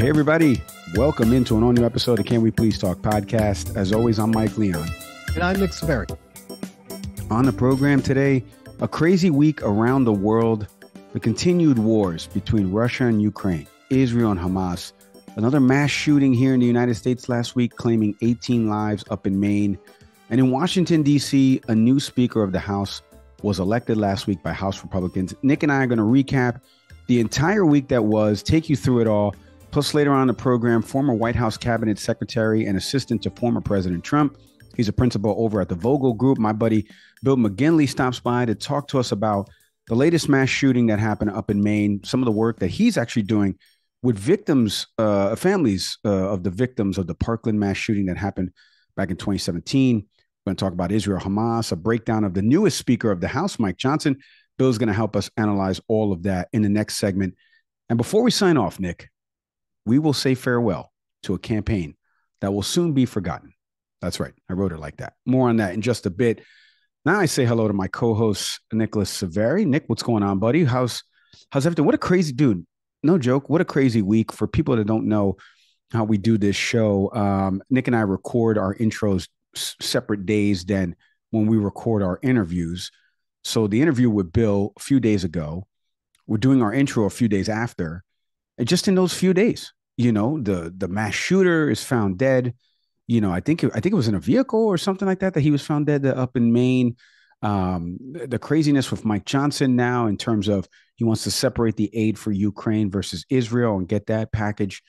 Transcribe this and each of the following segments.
Hey, everybody. Welcome into an all-new episode of Can We Please Talk podcast. As always, I'm Mike Leon. And I'm Nick Severi. On the program today, a crazy week around the world, the continued wars between Russia and Ukraine, Israel and Hamas, another mass shooting here in the United States last week claiming 18 lives up in Maine, and in Washington, D.C., a new Speaker of the House was elected last week by House Republicans. Nick and I are going to recap the entire week that was, take you through it all. Plus, later on in the program, former White House Cabinet Secretary and assistant to former President Trump. He's a principal over at the Vogel Group. My buddy Bill McGinley stops by to talk to us about the latest mass shooting that happened up in Maine, some of the work that he's actually doing with victims, families of the victims of the Parkland mass shooting that happened back in 2017. We're going to talk about Israel-Hamas, a breakdown of the newest Speaker of the House, Mike Johnson. Bill's going to help us analyze all of that in the next segment. And before we sign off, Nick, we will say farewell to a campaign that will soon be forgotten. That's right. I wrote it like that. More on that in just a bit. Now I say hello to my co-host, Nicholas Severi. Nick, what's going on, buddy? How's everything? What a crazy dude. No joke. What a crazy week. For people that don't know how we do this show, Nick and I record our intros separate days than when we record our interviews. So the interview with Bill a few days ago, we're doing our intro a few days after. And just in those few days, you know, the mass shooter is found dead. You know, I think it was in a vehicle or something like that he was found dead up in Maine. The craziness with Mike Johnson now in terms of he wants to separate the aid for Ukraine versus Israel and get that package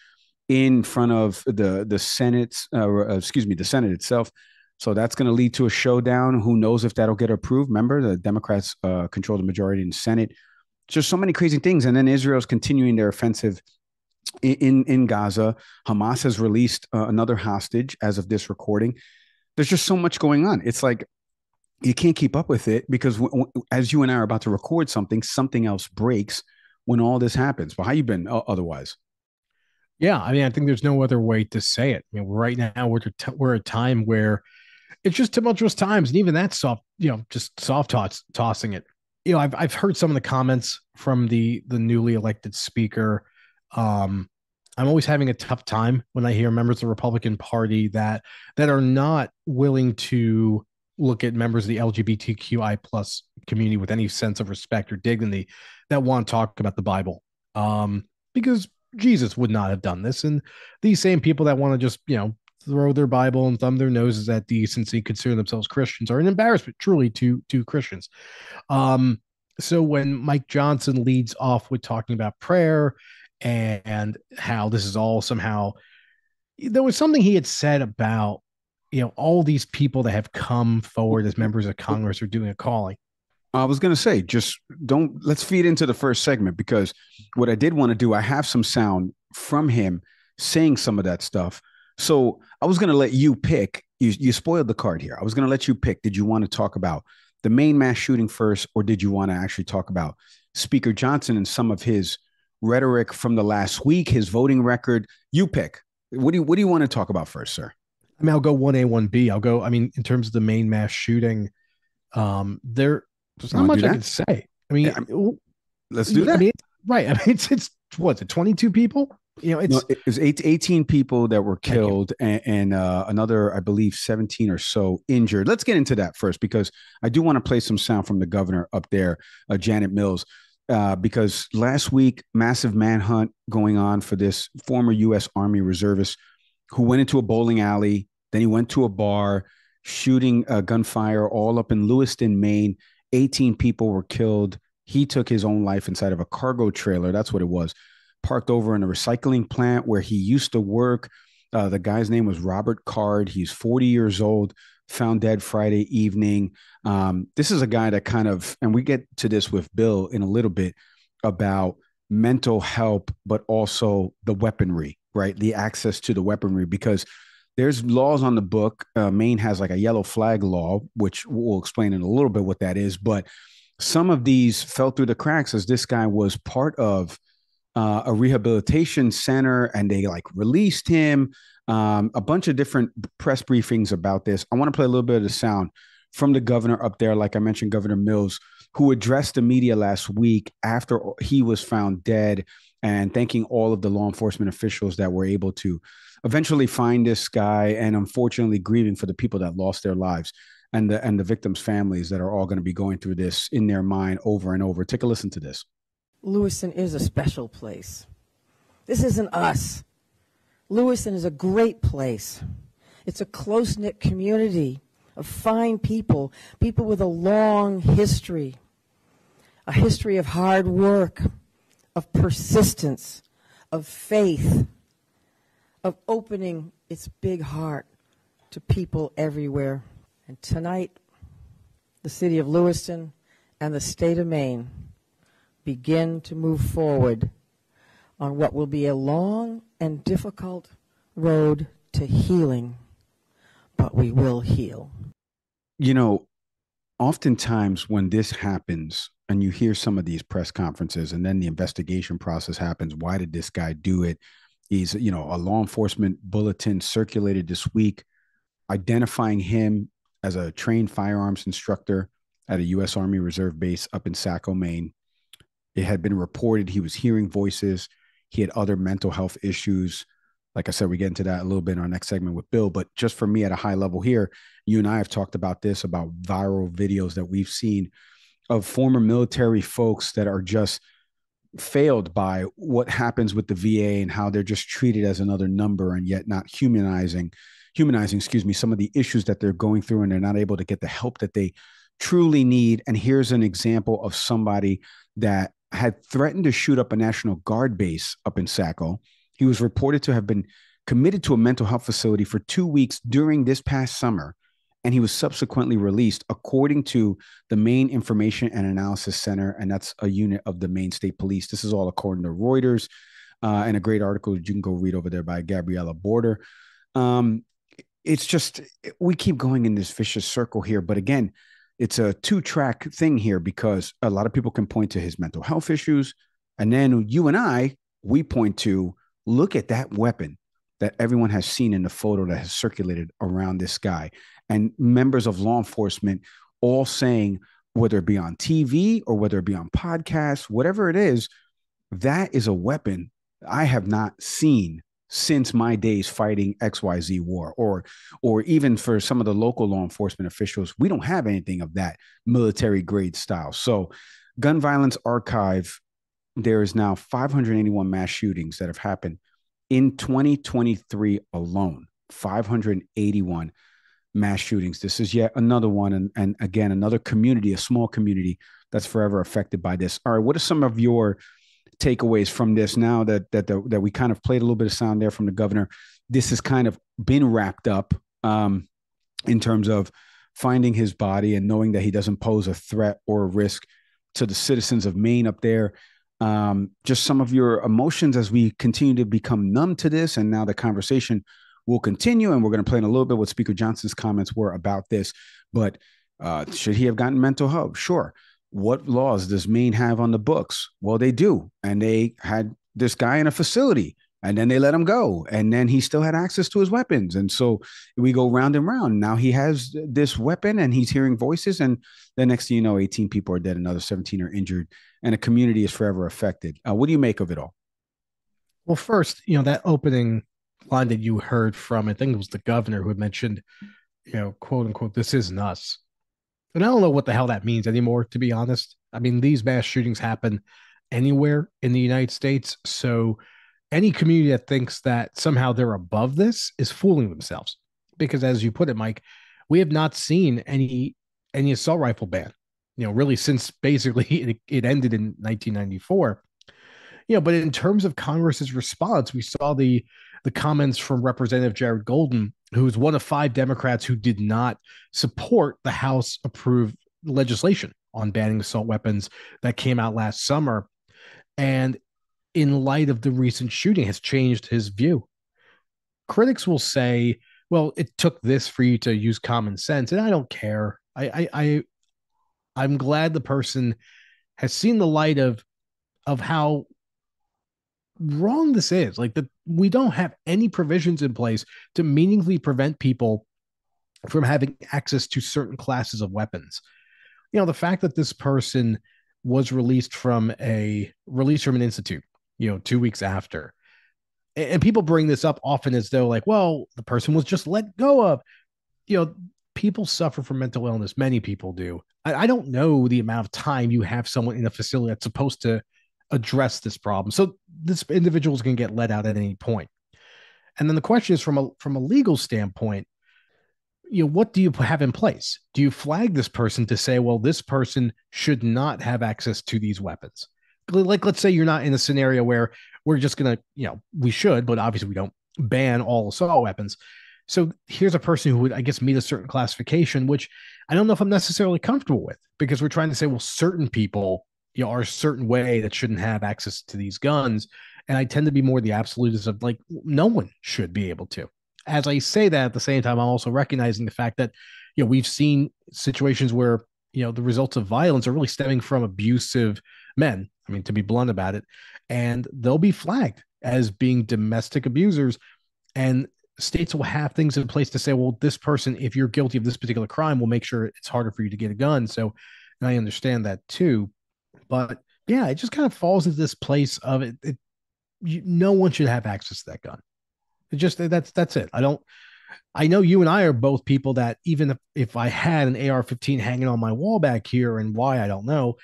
in front of the Senate, the Senate itself. So that's going to lead to a showdown. Who knows if that'll get approved? Remember, the Democrats control the majority in the Senate. Just so many crazy things. And then Israel's continuing their offensive in Gaza. Hamas has released another hostage as of this recording. There's just so much going on. It's like you can't keep up with it because as you and I are about to record something else breaks when all this happens. But how you been otherwise? Yeah, I mean, I think there's no other way to say it. I mean, right now we're at a time where it's just tumultuous times, and even that soft tossing it. You know, I've heard some of the comments from the newly elected speaker. I'm always having a tough time when I hear members of the Republican Party that are not willing to look at members of the LGBTQI plus community with any sense of respect or dignity that want to talk about the Bible. Because Jesus would not have done this. And these same people that want to just, throw their Bible and thumb their noses at decency, consider themselves Christians, are an embarrassment truly to Christians. So when Mike Johnson leads off with talking about prayer and how this is all somehow, there was something he had said about, all these people that have come forward as members of Congress are doing a calling. I was going to say, let's feed into the first segment, because what I did want to do, I have some sound from him saying some of that stuff. So I was going to let you pick. You spoiled the card here. I was going to let you pick. Did you want to talk about the Maine mass shooting first, or did you want to actually talk about Speaker Johnson and some of his rhetoric from the last week, his voting record? You pick. What do you want to talk about first, sir? I mean, I'll go 1A, 1B. In terms of the Maine mass shooting, there's not much I can say. Let's do that. It's what's it, 22 people? It was 18 people that were killed and another, I believe, 17 or so injured. Let's get into that first, because I do want to play some sound from the governor up there, Janet Mills, because last week, massive manhunt going on for this former U.S. Army reservist who went into a bowling alley. Then he went to a bar, shooting gunfire all up in Lewiston, Maine. 18 people were killed. He took his own life inside of a cargo trailer. That's what it was. Parked over in a recycling plant where he used to work. The guy's name was Robert Card. He's 40 years old, found dead Friday evening. This is a guy that and we get to this with Bill in a little bit about mental help, but also the weaponry, right? The access to the weaponry, because there's laws on the book. Maine has like a yellow flag law, which we'll explain in a little bit what that is. But some of these fell through the cracks as this guy was part of a rehabilitation center, and they released him. A bunch of different press briefings about this. I want to play a little bit of the sound from the governor up there, like I mentioned, Governor Mills, who addressed the media last week after he was found dead, and thanking all of the law enforcement officials that were able to eventually find this guy, and unfortunately grieving for the people that lost their lives, and the victims' families that are all going to be going through this in their mind over and over. Take a listen to this. Lewiston is a special place. This isn't us. Lewiston is a great place. It's a close-knit community of fine people, people with a long history, a history of hard work, of persistence, of faith, of opening its big heart to people everywhere. And tonight, the city of Lewiston and the state of Maine begin to move forward on what will be a long and difficult road to healing, but we will heal. You know, oftentimes when this happens and you hear some of these press conferences and then the investigation process happens, why did this guy do it? He's, a law enforcement bulletin circulated this week identifying him as a trained firearms instructor at a U.S. Army Reserve base up in Saco, Maine. It had been reported he was hearing voices. He had other mental health issues. Like I said, we get into that a little bit in our next segment with Bill. But just for me at a high level here, you and I have talked about this, about viral videos that we've seen of former military folks that are just failed by what happens with the VA and how they're just treated as another number, and yet not humanizing, some of the issues that they're going through, and they're not able to get the help that they truly need. And here's an example of somebody that had threatened to shoot up a National Guard base up in Saco. He was reported to have been committed to a mental health facility for 2 weeks during this past summer, and he was subsequently released, according to the Maine Information and Analysis Center, and that's a unit of the Maine State Police. This is all according to Reuters, and a great article that you can go read over there by Gabriella Border. It's just, we keep going in this vicious circle here, but again, it's a two-track thing here, because a lot of people can point to his mental health issues, and then you and I, we point to, look at that weapon that everyone has seen in the photo that has circulated around this guy, and members of law enforcement all saying, whether it be on TV or whether it be on podcasts, whatever it is, that is a weapon I have not seen since my days fighting XYZ war, or even for some of the local law enforcement officials, we don't have anything of that military grade style. So Gun Violence Archive, there is now 581 mass shootings that have happened in 2023 alone. 581 mass shootings. This is yet another one. And again, another community, a small community that's forever affected by this. All right, what are some of your takeaways from this now that we kind of played a little bit of sound there from the governor? This has kind of been wrapped up in terms of finding his body and knowing that he doesn't pose a threat or a risk to the citizens of Maine up there. Just some of your emotions as we continue to become numb to this. And now the conversation will continue, and we're going to play in a little bit what Speaker Johnson's comments were about this. But should he have gotten mental health? Sure. What laws does Maine have on the books? Well, they do. And they had this guy in a facility, and then they let him go. And then he still had access to his weapons. And so we go round and round. Now he has this weapon and he's hearing voices. And the next thing you know, 18 people are dead, another 17 are injured, and a community is forever affected. What do you make of it all? Well, first, that opening line that you heard from, I think it was the governor who had mentioned, quote unquote, this isn't us. And I don't know what the hell that means anymore, to be honest. I mean, these mass shootings happen anywhere in the United States. So any community that thinks that somehow they're above this is fooling themselves. Because as you put it, Mike, we have not seen any assault rifle ban, really since basically it ended in 1994. But in terms of Congress's response, we saw the comments from Representative Jared Golden, who is one of 5 Democrats who did not support the House-approved legislation on banning assault weapons that came out last summer. And in light of the recent shooting, has changed his view. Critics will say, well, it took this for you to use common sense, and I don't care. I'm glad the person has seen the light of how wrong this is. Like, that we don't have any provisions in place to meaningfully prevent people from having access to certain classes of weapons. The fact that this person was released from an institute, 2 weeks after, and people bring this up often as though like, well, the person was just let go of. People suffer from mental illness. Many people do. I don't know the amount of time you have someone in a facility that's supposed to address this problem. So this individual is going to get let out at any point. And then the question is from a legal standpoint, what do you have in place? Do you flag this person to say, well, this person should not have access to these weapons? Like, let's say you're not in a scenario where we're just going to, we should, but obviously we don't ban all assault weapons. So here's a person who would, I guess, meet a certain classification, which I don't know if I'm necessarily comfortable with, because we're trying to say, well, certain people, are a certain way that shouldn't have access to these guns. And I tend to be more the absolutist of like, no one should be able to. As I say that, at the same time, I'm also recognizing the fact that, we've seen situations where, the results of violence are really stemming from abusive men. I mean, to be blunt about it, and they'll be flagged as being domestic abusers. And states will have things in place to say, well, this person, if you're guilty of this particular crime, will make sure it's harder for you to get a gun. So, and I understand that too. But yeah, it just kind of falls into this place of it. No one should have access to that gun. It just, that's it. I know you and I are both people that even if I had an AR-15 hanging on my wall back here, and why, I don't know,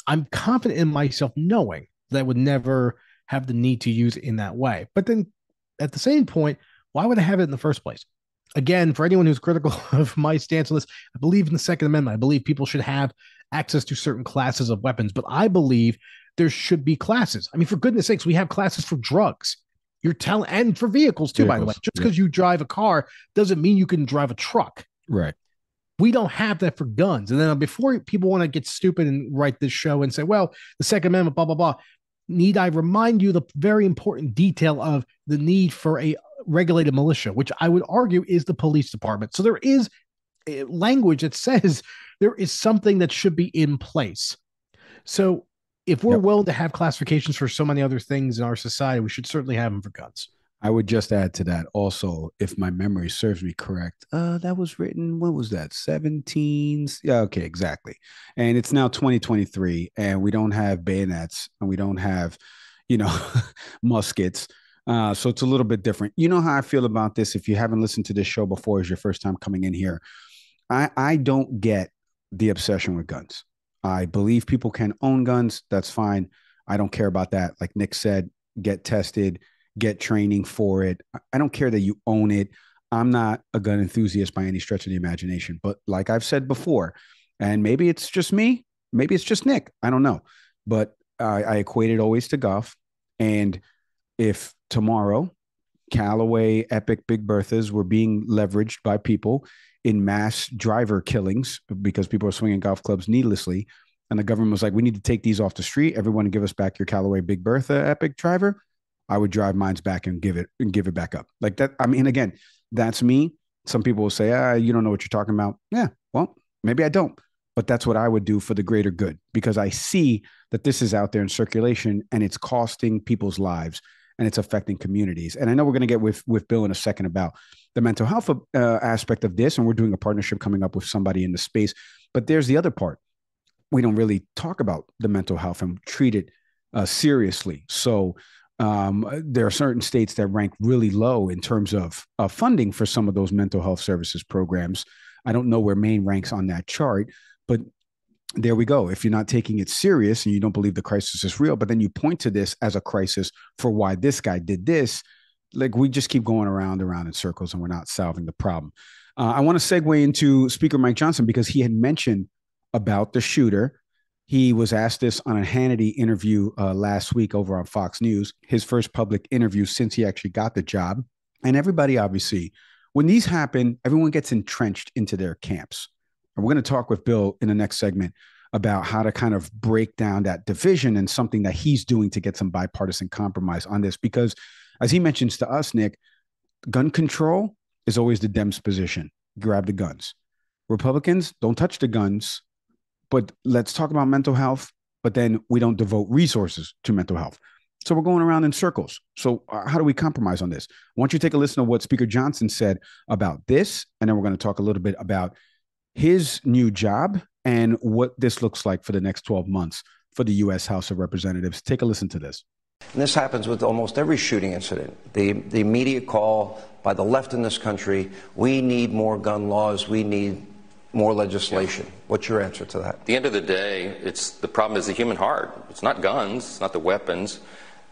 I'm confident in myself knowing that I would never have the need to use it in that way. But then at the same point, why would I have it in the first place? Again, for anyone who's critical of my stance on this, I believe in the Second Amendment. I believe people should have access to certain classes of weapons, but I believe there should be classes. I mean, for goodness sakes, we have classes for drugs. And for vehicles too, by the way. Just because you drive a car doesn't mean you can drive a truck. Right. We don't have that for guns. And then before people want to get stupid and write this show and say, well, the Second Amendment, blah, blah, blah, need I remind you the very important detail of the need for a regulated militia, which I would argue is the police department. So there is a language that says there is something that should be in place. So if we're willing to have classifications for so many other things in our society, we should certainly have them for guns. I would just add to that also, if my memory serves me correct, that was written, what was that, 17s? Yeah, okay, exactly. And it's now 2023, and we don't have bayonets, and we don't have, muskets. So it's a little bit different. You know how I feel about this. If you haven't listened to this show before, is your first time coming in here, I don't get the obsession with guns. I believe people can own guns. That's fine. I don't care about that. Like Nick said, get tested, get training for it. I don't care that you own it. I'm not a gun enthusiast by any stretch of the imagination. But like I've said before, and maybe it's just me, maybe it's just Nick, I don't know. But I equate it always to golf. And if tomorrow Callaway, Epic, Big Berthas were being leveraged by people in mass driver killings because people are swinging golf clubs needlessly, and the government was like, we need to take these off the street. Everyone give us back your Callaway, Big Bertha, Epic driver. I would drive mines back and give it back up like that. I mean, again, that's me. Some people will say, you don't know what you're talking about. Yeah, well, maybe I don't, but that's what I would do for the greater good, because I see that this is out there in circulation and it's costing people's lives and it's affecting communities. And I know we're going to get with Bill in a second about the mental health aspect of this. And we're doing a partnership coming up with somebody in the space, but there's the other part. We don't really talk about the mental health and treat it seriously. So there are certain states that rank really low in terms of funding for some of those mental health services programs. I don't know where Maine ranks on that chart, but there we go. If you're not taking it serious and you don't believe the crisis is real, but then you point to this as a crisis for why this guy did this, like we just keep going around in circles and we're not solving the problem. I want to segue into Speaker Mike Johnson because he had mentioned about the shooter. He was asked this on a Hannity interview last week over on Fox News, his first public interview since he actually got the job. And everybody, obviously, when these happen, everyone gets entrenched into their camps. And we're going to talk with Bill in the next segment about how to kind of break down that division and something that he's doing to get some bipartisan compromise on this. Because as he mentions to us, Nick, gun control is always the Dems' position. Grab the guns. Republicans don't touch the guns, but let's talk about mental health. But then we don't devote resources to mental health. So we're going around in circles. So how do we compromise on this? I want you to take a listen to what Speaker Johnson said about this, and then we're going to talk a little bit about his new job and what this looks like for the next 12 months for the U.S. House of Representatives. Take a listen to this. And this happens with almost every shooting incident. The immediate call by the left in this country, we need more gun laws, we need more legislation. What's your answer to that? At the end of the day, the problem is the human heart. It's not guns, it's not the weapons.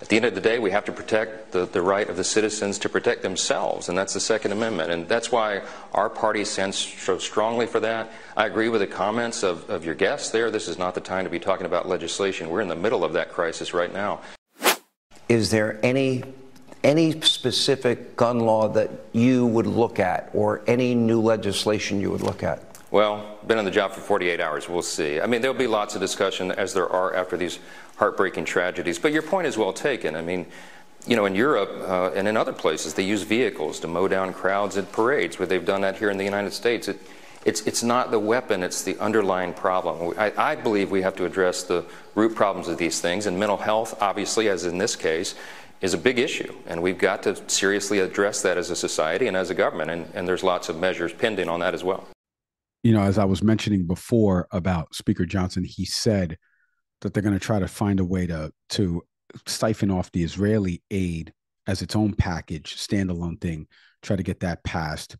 At the end of the day, we have to protect the right of the citizens to protect themselves, and that's the Second Amendment. And that's why our party stands so strongly for that. I agree with the comments of your guests there. This is not the time to be talking about legislation. We're in the middle of that crisis right now. Is there any specific gun law that you would look at, or any new legislation you would look at? Well, been on the job for 48 hours. We'll see. I mean, there'll be lots of discussion, as there are after these heartbreaking tragedies. But your point is well taken. I mean, you know, in Europe and in other places, they use vehicles to mow down crowds at parades, where they've done that here in the United States. It's not the weapon, it's the underlying problem. I believe we have to address the root problems of these things, and mental health, obviously, as in this case, is a big issue. And we've got to seriously address that as a society and as a government, and there's lots of measures pending on that as well. You know, as I was mentioning before about Speaker Johnson, he said that they're going to try to find a way to siphon off the Israeli aid as its own package, standalone thing, try to get that passed.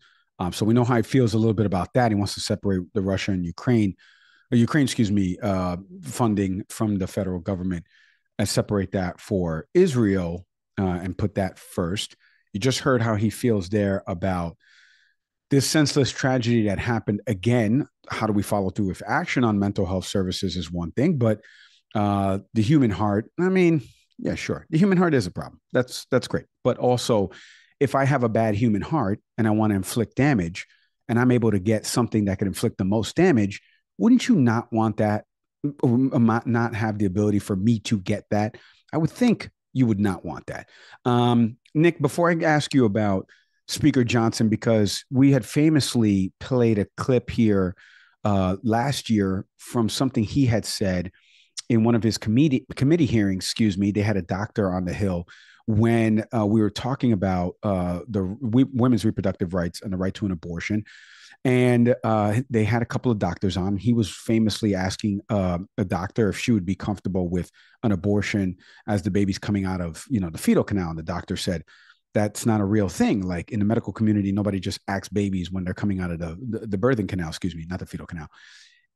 So we know how he feels a little bit about that. He wants to separate the Russia and Ukraine funding from the federal government and separate that for Israel and put that first. You just heard how he feels there about this senseless tragedy that happened again. How do we follow through with action on mental health services is one thing, but the human heart, I mean, yeah, sure. The human heart is a problem. That's great. But also, if I have a bad human heart and I want to inflict damage and I'm able to get something that can inflict the most damage, wouldn't you not want that, or not have the ability for me to get that? I would think you would not want that. Nick, before I ask you about Speaker Johnson, because we had famously played a clip here last year from something he had said in one of his committee hearings. They had a doctor on the Hill when we were talking about the women's reproductive rights and the right to an abortion. And they had a couple of doctors on. He was famously asking a doctor if she would be comfortable with an abortion as the baby's coming out of, the fetal canal. And the doctor said, that's not a real thing. Like in the medical community, nobody just acts babies when they're coming out of the birthing canal, not the fetal canal.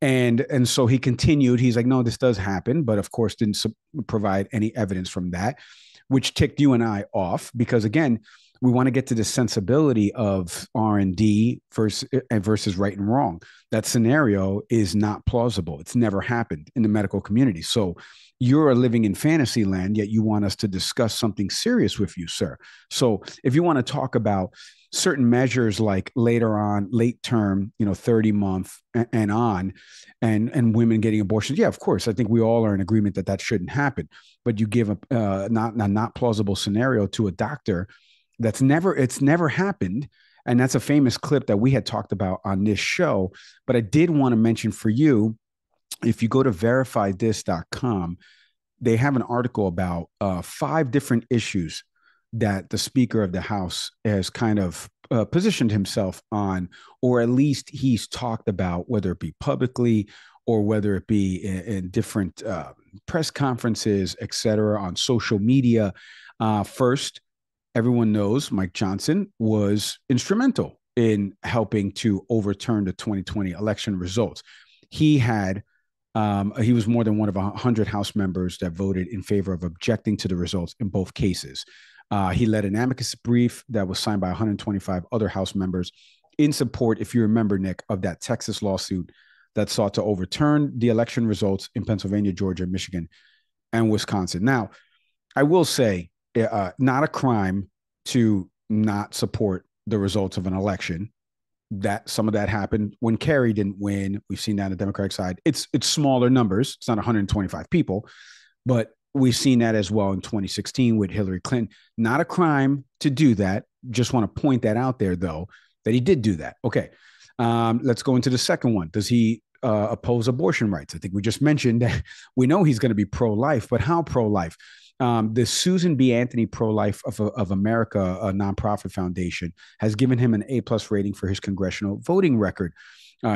And so he continued. He's like, no, this does happen, but of course didn't provide any evidence from that, which ticked you and I off, because again, we want to get to the sensibility of R&D versus right and wrong. That scenario is not plausible. It's never happened in the medical community. So you're living in fantasy land, yet you want us to discuss something serious with you, sir. So if you want to talk about certain measures like later on, late term, 30-month and on, and women getting abortions, yeah, of course, I think we all are in agreement that shouldn't happen. But you give a not plausible scenario to a doctor it's never happened. And that's a famous clip that we had talked about on this show. But I did want to mention for you, if you go to verifythis.com, they have an article about 5 different issues that the Speaker of the House has kind of positioned himself on, or at least he's talked about, whether it be publicly or whether it be in different press conferences, et cetera, on social media. First, everyone knows Mike Johnson was instrumental in helping to overturn the 2020 election results. He was more than one of 100 House members that voted in favor of objecting to the results in both cases. He led an amicus brief that was signed by 125 other House members in support, if you remember, Nick, of that Texas lawsuit that sought to overturn the election results in Pennsylvania, Georgia, Michigan, and Wisconsin. Now, I will say, not a crime to not support the results of an election. That some of that happened when Kerry didn't win. We've seen that on the Democratic side. It's smaller numbers. It's not 125 people, but we've seen that as well in 2016 with Hillary Clinton. Not a crime to do that. Just want to point that out there, though, that he did do that. Okay, let's go into the second one. Does he oppose abortion rights? I think we just mentioned that we know he's going to be pro-life, but how pro-life? The Susan B. Anthony Pro-Life of America, a nonprofit foundation, has given him an A+ rating for his congressional voting record.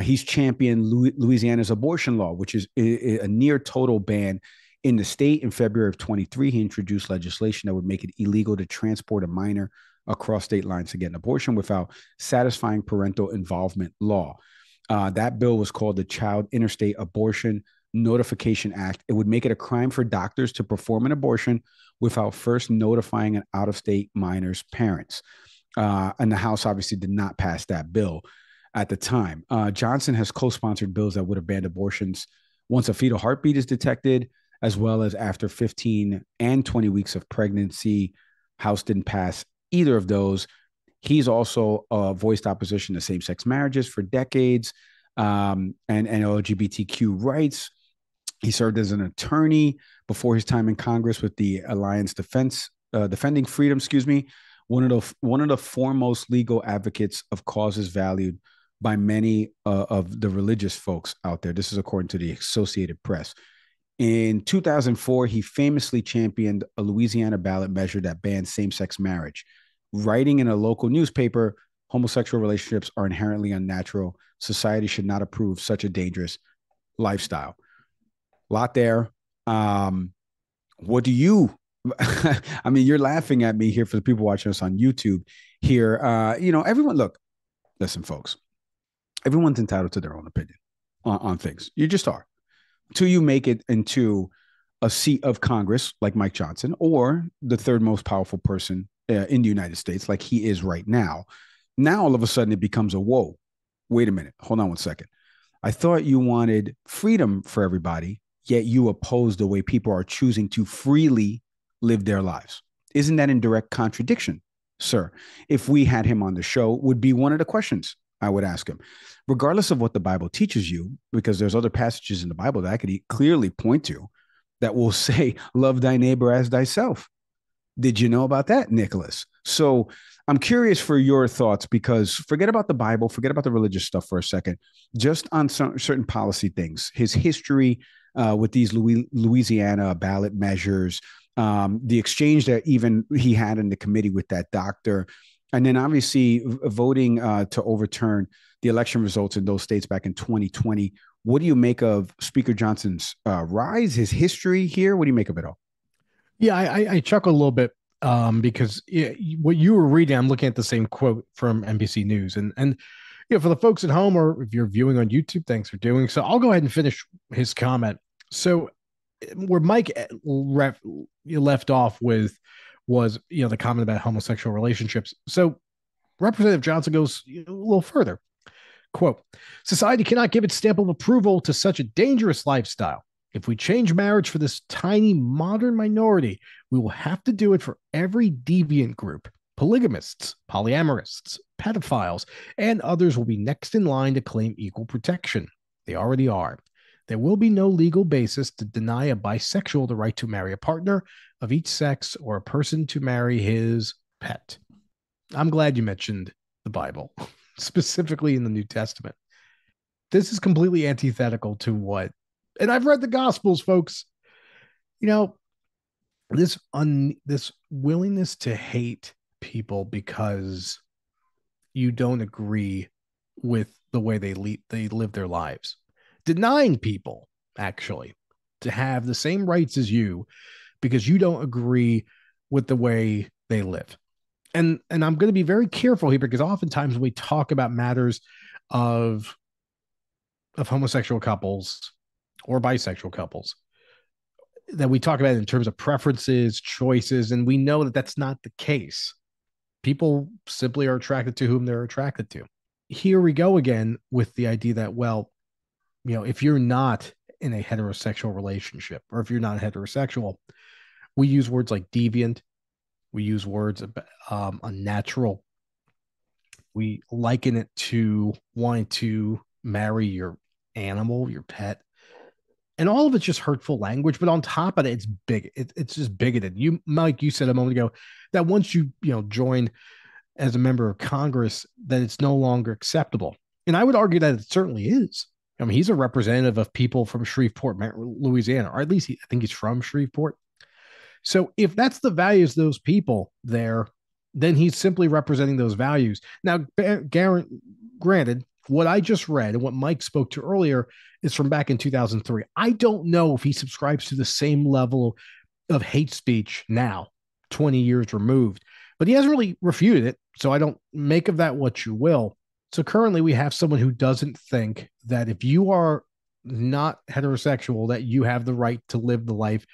He's championed Louisiana's abortion law, which is a near total ban in the state. In February of 23, he introduced legislation that would make it illegal to transport a minor across state lines to get an abortion without satisfying parental involvement law. That bill was called the Child Interstate Abortion Notification Act. It would make it a crime for doctors to perform an abortion without first notifying an out-of-state minor's parents. And the House obviously did not pass that bill at the time. Johnson has co-sponsored bills that would have banned abortions once a fetal heartbeat is detected, as well as after 15 and 20 weeks of pregnancy. House didn't pass either of those. He's also voiced opposition to same-sex marriages for decades, and LGBTQ rights. He served as an attorney before his time in Congress with the Alliance Defending Freedom, one of the foremost legal advocates of causes valued by many of the religious folks out there. This is according to the Associated Press. In 2004, he famously championed a Louisiana ballot measure that banned same-sex marriage. Writing in a local newspaper, homosexual relationships are inherently unnatural. Society should not approve such a dangerous lifestyle. A lot there. What do you, I mean, you're laughing at me here for the people watching us on YouTube here. Everyone, listen, folks, everyone's entitled to their own opinion on things. You just are. Until you make it into a seat of Congress like Mike Johnson, or the third most powerful person in the United States like he is right now. Now, all of a sudden, it becomes a whoa. Wait a minute. Hold on one second. I thought you wanted freedom for everybody, yet you oppose the way people are choosing to freely live their lives. Isn't that in direct contradiction, sir? If we had him on the show, would be one of the questions I would ask him, regardless of what the Bible teaches you, because there's other passages in the Bible that I could clearly point to that will say, love thy neighbor as thyself. Did you know about that, Nicholas? So I'm curious for your thoughts, because forget about the Bible, forget about the religious stuff for a second, just on some certain policy things, his history with these Louisiana ballot measures, the exchange that even he had in the committee with that doctor, and then obviously voting to overturn the election results in those states back in 2020. What do you make of Speaker Johnson's rise, his history here? What do you make of it all? Yeah, I chuckle a little bit because what you were reading, I'm looking at the same quote from NBC News. And for the folks at home, or if you're viewing on YouTube, thanks for doing so. I'll go ahead and finish his comment. So where Mike left off with was, the comment about homosexual relationships. So Representative Johnson goes a little further. Quote, society cannot give its stamp of approval to such a dangerous lifestyle. If we change marriage for this tiny modern minority, we will have to do it for every deviant group. Polygamists, polyamorists, pedophiles, and others will be next in line to claim equal protection. They already are. There will be no legal basis to deny a bisexual the right to marry a partner of each sex or a person to marry his pet. I'm glad you mentioned the Bible, specifically in the New Testament. This is completely antithetical to what, and I've read the Gospels, folks. This willingness to hate people because you don't agree with the way they live their lives, denying people actually to have the same rights as you because you don't agree with the way they live. And I'm going to be very careful here, because oftentimes when we talk about matters of homosexual couples or bisexual couples, that we talk about in terms of preferences, choices, and we know that that's not the case. People simply are attracted to whom they're attracted to. Here we go again with the idea that, if you're not in a heterosexual relationship, or if you're not heterosexual, we use words like deviant. We use words unnatural. We liken it to wanting to marry your animal, your pet. And all of it's just hurtful language. But on top of it, it's big. It's just bigoted. Mike, you said a moment ago that once you join as a member of Congress, that it's no longer acceptable. And I would argue that it certainly is. I mean, he's a representative of people from Shreveport, Louisiana, or at least I think he's from Shreveport. So if that's the values of those people there, then he's simply representing those values. Now, granted, what I just read and what Mike spoke to earlier is from back in 2003. I don't know if he subscribes to the same level of hate speech now, 20 years removed, but he hasn't really refuted it. So I don't make of that what you will. So currently we have someone who doesn't think that if you are not heterosexual, that you have the right to live the life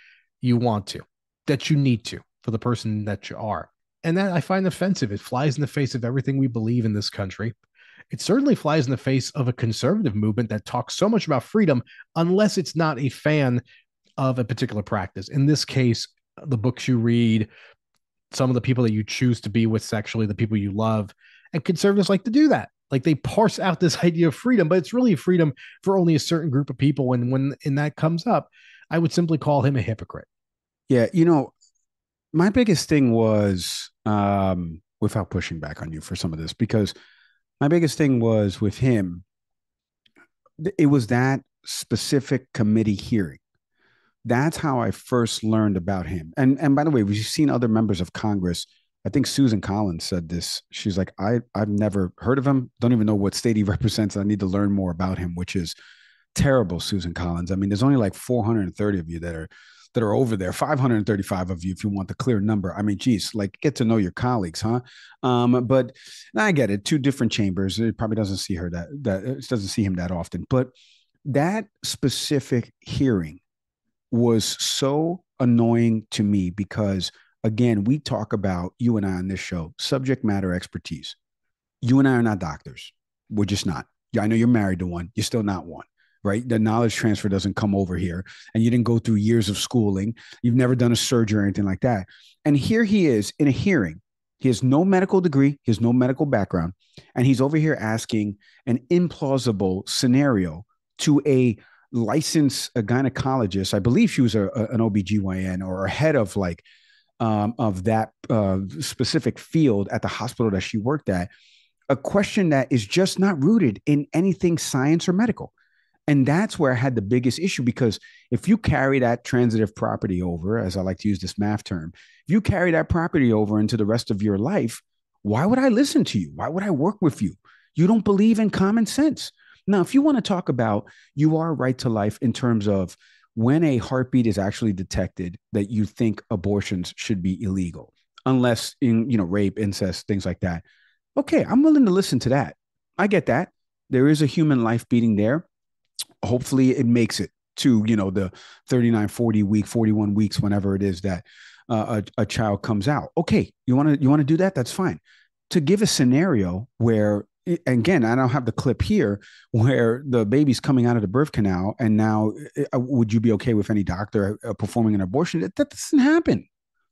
you want to, that you need to for the person that you are. And that I find offensive. It flies in the face of everything we believe in this country. It certainly flies in the face of a conservative movement that talks so much about freedom, unless it's not a fan of a particular practice. In this case, the books you read, some of the people that you choose to be with sexually, the people you love. And conservatives like to do that. Like they parse out this idea of freedom, but it's really freedom for only a certain group of people. And when that comes up, I would simply call him a hypocrite. Yeah, my biggest thing was, without pushing back on you for some of this, because my biggest thing was with him, it was that specific committee hearing. That's how I first learned about him. And by the way, we've seen other members of Congress. I think Susan Collins said this. She's like, I've never heard of him. Don't even know what state he represents. I need to learn more about him, which is terrible, Susan Collins. I mean, there's only like 430 of you that are over there, 535 of you if you want the clear number. I mean, geez, like get to know your colleagues, huh? But I get it. Two different chambers. It probably doesn't see her that it doesn't see him that often. But that specific hearing was so annoying to me because, again, we talk about, you and I on this show, subject matter expertise. You and I are not doctors. We're just not. I know you're married to one. You're still not one, right? The knowledge transfer doesn't come over here. And you didn't go through years of schooling. You've never done a surgery or anything like that. And here he is in a hearing. He has no medical degree. He has no medical background. And he's over here asking an implausible scenario to a licensed gynecologist. I believe she was an OBGYN or a head of of that specific field at the hospital that she worked at, a question that is just not rooted in anything science or medical. And that's where I had the biggest issue, because if you carry that transitive property over, as I like to use this math term, if you carry that property over into the rest of your life, why would I listen to you? Why would I work with you? You don't believe in common sense. Now, if you want to talk about you are right to life in terms of when a heartbeat is actually detected, that you think abortions should be illegal, unless in, rape, incest, things like that. Okay, I'm willing to listen to that. I get that. There is a human life beating there. Hopefully it makes it to, the 39, 40 week, 41 weeks, whenever it is that a child comes out. Okay, you want to do that? That's fine. To give a scenario where, again, I don't have the clip here, where the baby's coming out of the birth canal, and now would you be okay with any doctor performing an abortion? That doesn't happen.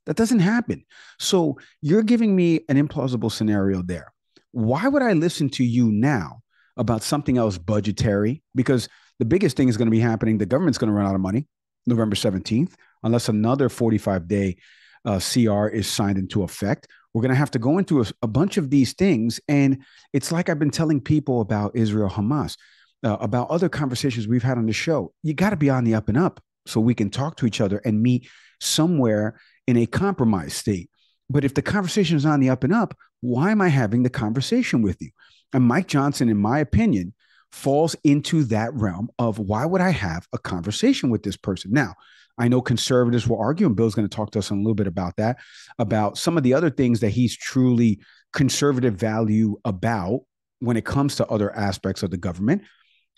That doesn't happen. So you're giving me an implausible scenario there. Why would I listen to you now about something else budgetary? Because the biggest thing is going to be happening. The government's going to run out of money November 17th, unless another 45-day CR is signed into effect. We're going to have to go into a bunch of these things. And it's like I've been telling people about Israel-Hamas, about other conversations we've had on the show. You got to be on the up and up so we can talk to each other and meet somewhere in a compromise state. But if the conversation is on the up and up, why am I having the conversation with you? And Mike Johnson, in my opinion, falls into that realm of, why would I have a conversation with this person? Now, I know conservatives will argue, and Bill's going to talk to us a little bit about that, about some of the other things that he's truly conservative value about when it comes to other aspects of the government.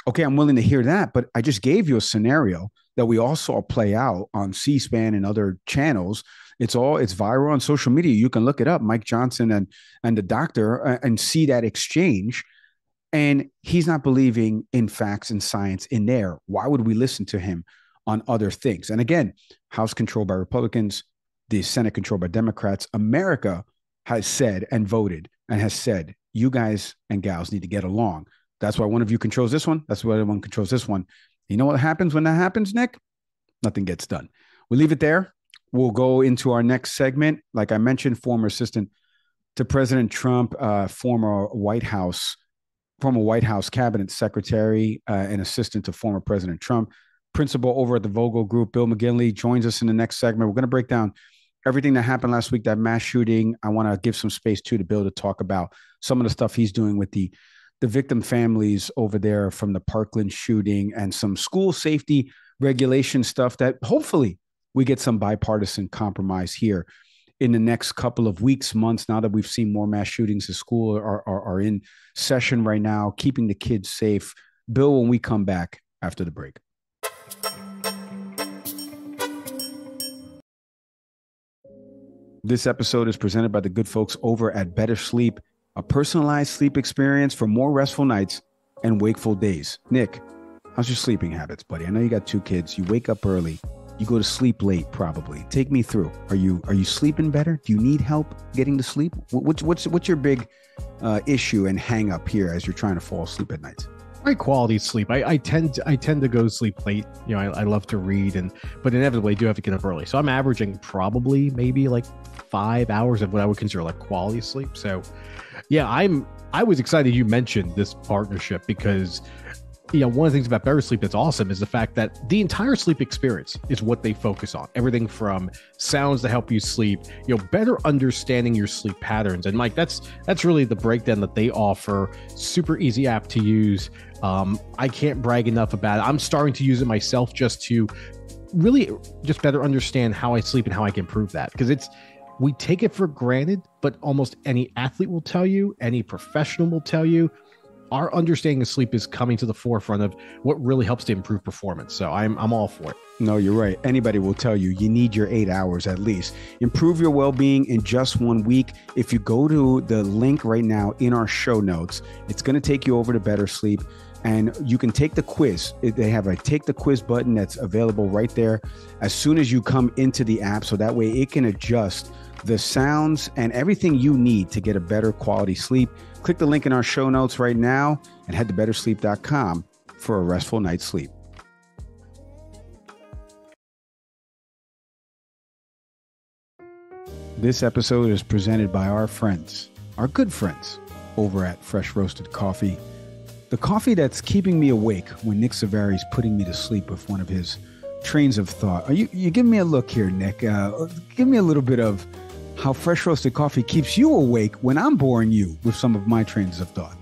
Okay, I'm willing to hear that, but I just gave you a scenario that we all saw play out on C-SPAN and other channels. It's viral on social media. You can look it up, Mike Johnson and the doctor, and see that exchange. And he's not believing in facts and science in there. Why would we listen to him on other things? And again, House controlled by Republicans, the Senate controlled by Democrats. America has said and voted and has said, you guys and gals need to get along. That's why one of you controls this one. That's why one controls this one. You know what happens when that happens, Nick? Nothing gets done. We'll leave it there. We'll go into our next segment. Like I mentioned, former assistant to President Trump, former White House cabinet secretary, and assistant to former President Trump, principal over at the Vogel Group. Bill McGinley joins us in the next segment. We're going to break down everything that happened last week, that mass shooting. I want to give some space too to Bill to talk about some of the stuff he's doing with the victim families over there from the Parkland shooting, and some school safety regulation stuff that hopefully we get some bipartisan compromise here in the next couple of weeks, months, now that we've seen more mass shootings. The school are in session right now, keeping the kids safe. Bill, when we come back after the break. This episode is presented by the good folks over at Better Sleep, a personalized sleep experience for more restful nights and wakeful days. Nick, how's your sleeping habits, buddy? I know you got 2 kids. You wake up early. You go to sleep late, probably. Take me through. Are you sleeping better? Do you need help getting to sleep? What's your big issue and hang up here as you're trying to fall asleep at night? Great quality sleep. I tend to go to sleep late. You know, I love to read, but inevitably I do have to get up early. So I'm averaging probably maybe like 5 hours of what I would consider like quality sleep. So yeah, I was excited you mentioned this partnership, because one of the things about Better Sleep that's awesome is the fact that the entire sleep experience is what they focus on. Everything from sounds to help you sleep, better understanding your sleep patterns. And Mike, that's really the breakdown that they offer. Super easy app to use. I can't brag enough about it. I'm starting to use it myself just to really just better understand how I sleep and how I can improve that. Because we take it for granted, but almost any athlete will tell you, any professional will tell you, our understanding of sleep is coming to the forefront of what really helps to improve performance. So I'm all for it. No, you're right. Anybody will tell you need your 8 hours at least. Improve your well-being in just 1 week. If you go to the link right now in our show notes, it's going to take you over to Better Sleep, and you can take the quiz. They have a take the quiz button that's available right there as soon as you come into the app. So that way it can adjust the sounds and everything you need to get a better quality sleep. Click the link in our show notes right now and head to bettersleep.com for a restful night's sleep. This episode is presented by our friends, our good friends over at Fresh Roasted Coffee. The coffee that's keeping me awake when Nick Savari's putting me to sleep with one of his trains of thought. You give me a look here, Nick. Give me a little bit of how Fresh Roasted Coffee keeps you awake when I'm boring you with some of my trains of thought.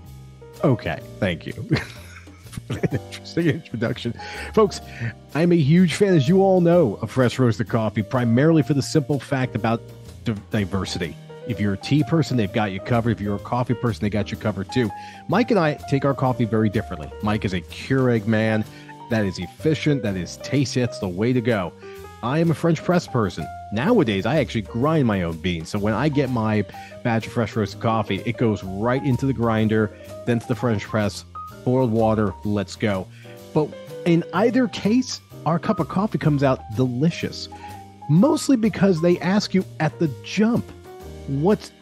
Okay, thank you. Interesting introduction. Folks, I'm a huge fan, as you all know, of Fresh Roasted Coffee, primarily for the simple fact about diversity. If you're a tea person, they've got you covered. If you're a coffee person, they got you covered too. Mike and I take our coffee very differently. Mike is a Keurig man. That is efficient. That is tasty. That's the way to go. I am a French press person. Nowadays, I actually grind my own beans. So when I get my batch of fresh roasted coffee, it goes right into the grinder, then to the French press, boiled water, let's go. But in either case, our cup of coffee comes out delicious. Mostly because they ask you at the jump,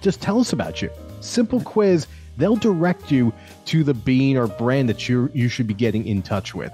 just tell us about you. Simple quiz. They'll direct you to the bean or brand that you should be getting in touch with.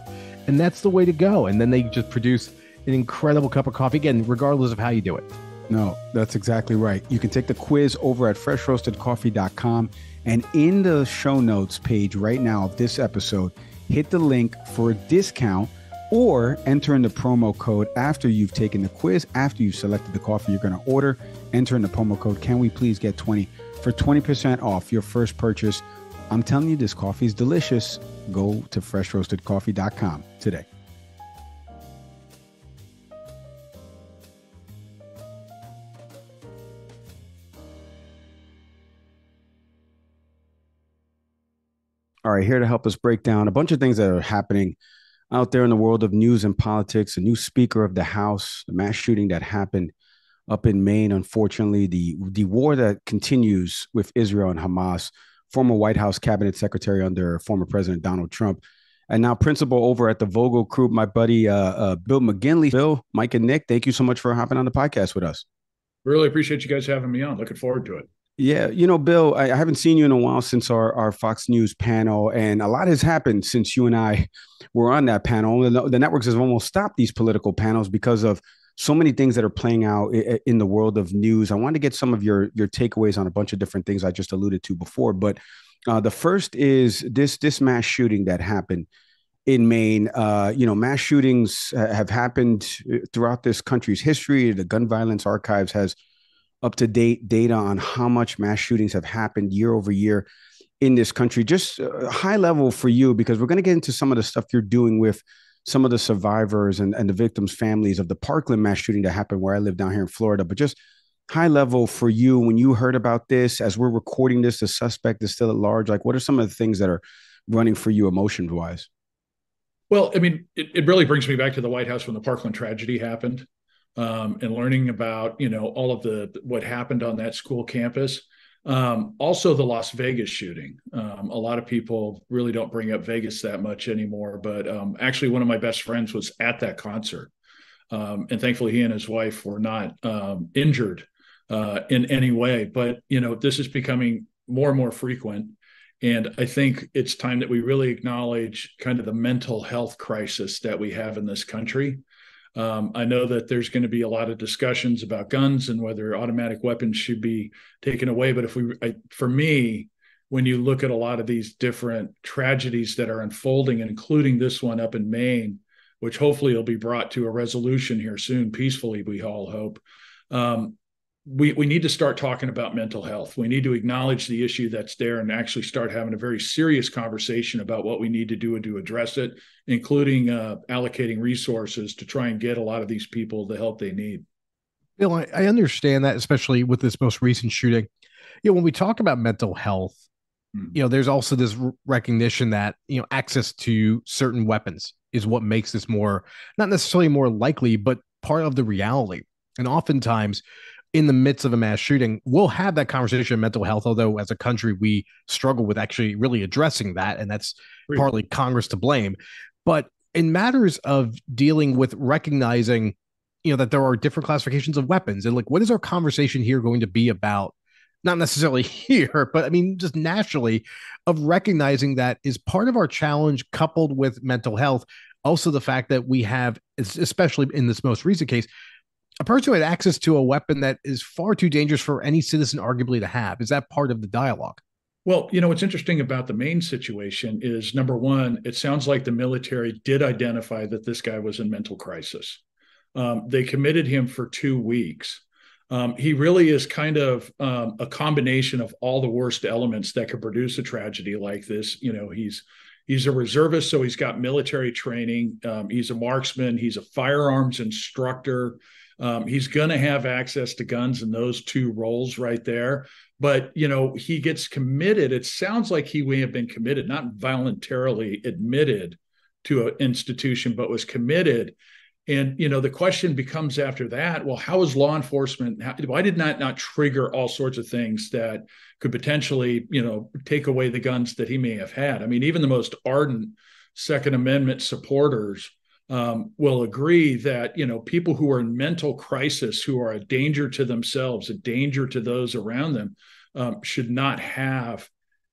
And that's the way to go. And then they just produce an incredible cup of coffee, again, regardless of how you do it. No, that's exactly right. You can take the quiz over at freshroastedcoffee.com, and in the show notes page right now of this episode, hit the link for a discount or enter in the promo code after you've taken the quiz, after you've selected the coffee you're going to order. Enter in the promo code, can we please get 20 for 20% off your first purchase. I'm telling you, this coffee is delicious. Go to freshroastedcoffee.com today. All right, here to help us break down a bunch of things that are happening out there in the world of news and politics. A new Speaker of the House, the mass shooting that happened up in Maine, unfortunately, the war that continues with Israel and Hamas, former White House cabinet secretary under former President Donald Trump, and now principal over at the Vogel Group, my buddy Bill McGinley. Bill, Mike, and Nick, thank you so much for hopping on the podcast with us. Really appreciate you guys having me on. Looking forward to it. Yeah, Bill, I haven't seen you in a while since our Fox News panel, and a lot has happened since you and I were on that panel. The networks have almost stopped these political panels because of so many things that are playing out in the world of news. I wanted to get some of your takeaways on a bunch of different things I just alluded to before, but the first is this mass shooting that happened in Maine. Mass shootings have happened throughout this country's history. The Gun Violence Archives has up-to-date data on how much mass shootings have happened year over year in this country. Just high level for you, because we're going to get into some of the stuff you're doing with some of the survivors and the victims' families of the Parkland mass shooting that happened where I live down here in Florida. But just high level for you, when you heard about this, as we're recording this, the suspect is still at large. Like, what are some of the things that are running for you emotion-wise? Well, I mean, it really brings me back to the White House when the Parkland tragedy happened, and learning about, all of what happened on that school campus. Also the Las Vegas shooting. A lot of people really don't bring up Vegas that much anymore, but actually one of my best friends was at that concert. And thankfully he and his wife were not injured in any way, but this is becoming more and more frequent. And I think it's time that we really acknowledge kind of the mental health crisis that we have in this country. I know that there's going to be a lot of discussions about guns and whether automatic weapons should be taken away. But for me, when you look at a lot of these different tragedies that are unfolding, including this one up in Maine, which hopefully will be brought to a resolution here soon, peacefully, we all hope. We need to start talking about mental health. We need to acknowledge the issue that's there and actually start having a very serious conversation about what we need to do to address it, including allocating resources to try and get a lot of these people the help they need. Bill, I understand that, especially with this most recent shooting. When we talk about mental health, there's also this recognition that, access to certain weapons is what makes this more, not necessarily more likely, but part of the reality. And oftentimes, in the midst of a mass shooting, we'll have that conversation of mental health, although as a country, we struggle with actually really addressing that. And that's partly Congress to blame. But in matters of dealing with recognizing, that there are different classifications of weapons, and like, what is our conversation here going to be about? Not necessarily here, but I mean, just nationally, of recognizing that is part of our challenge, coupled with mental health. Also, the fact that we have, especially in this most recent case, a person who had access to a weapon that is far too dangerous for any citizen arguably to have. Is that part of the dialogue? Well, what's interesting about the Maine situation is, number one, it sounds like the military did identify that this guy was in mental crisis. They committed him for 2 weeks. He really is kind of a combination of all the worst elements that could produce a tragedy like this. He's a reservist, so he's got military training. He's a marksman. He's a firearms instructor. He's going to have access to guns in those two roles right there. But, he gets committed. It sounds like he may have been committed, not voluntarily admitted to an institution, but was committed. And, the question becomes after that, well, how is law enforcement, why did not trigger all sorts of things that could potentially, take away the guns that he may have had? I mean, even the most ardent Second Amendment supporters will agree that, people who are in mental crisis, who are a danger to themselves, a danger to those around them, should not have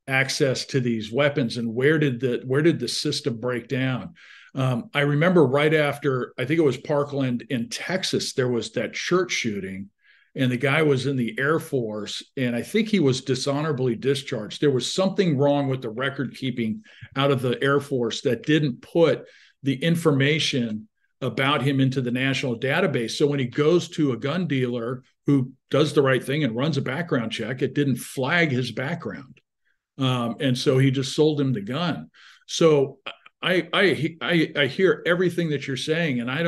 access to these weapons. And where did the system break down? I remember right after, I think it was Parkland in Texas, there was that church shooting, and the guy was in the Air Force, and I think he was dishonorably discharged. There was something wrong with the record keeping out of the Air Force that didn't put the information about him into the national database. So when he goes to a gun dealer who does the right thing and runs a background check, it didn't flag his background. And so he just sold him the gun. So I hear everything that you're saying, and I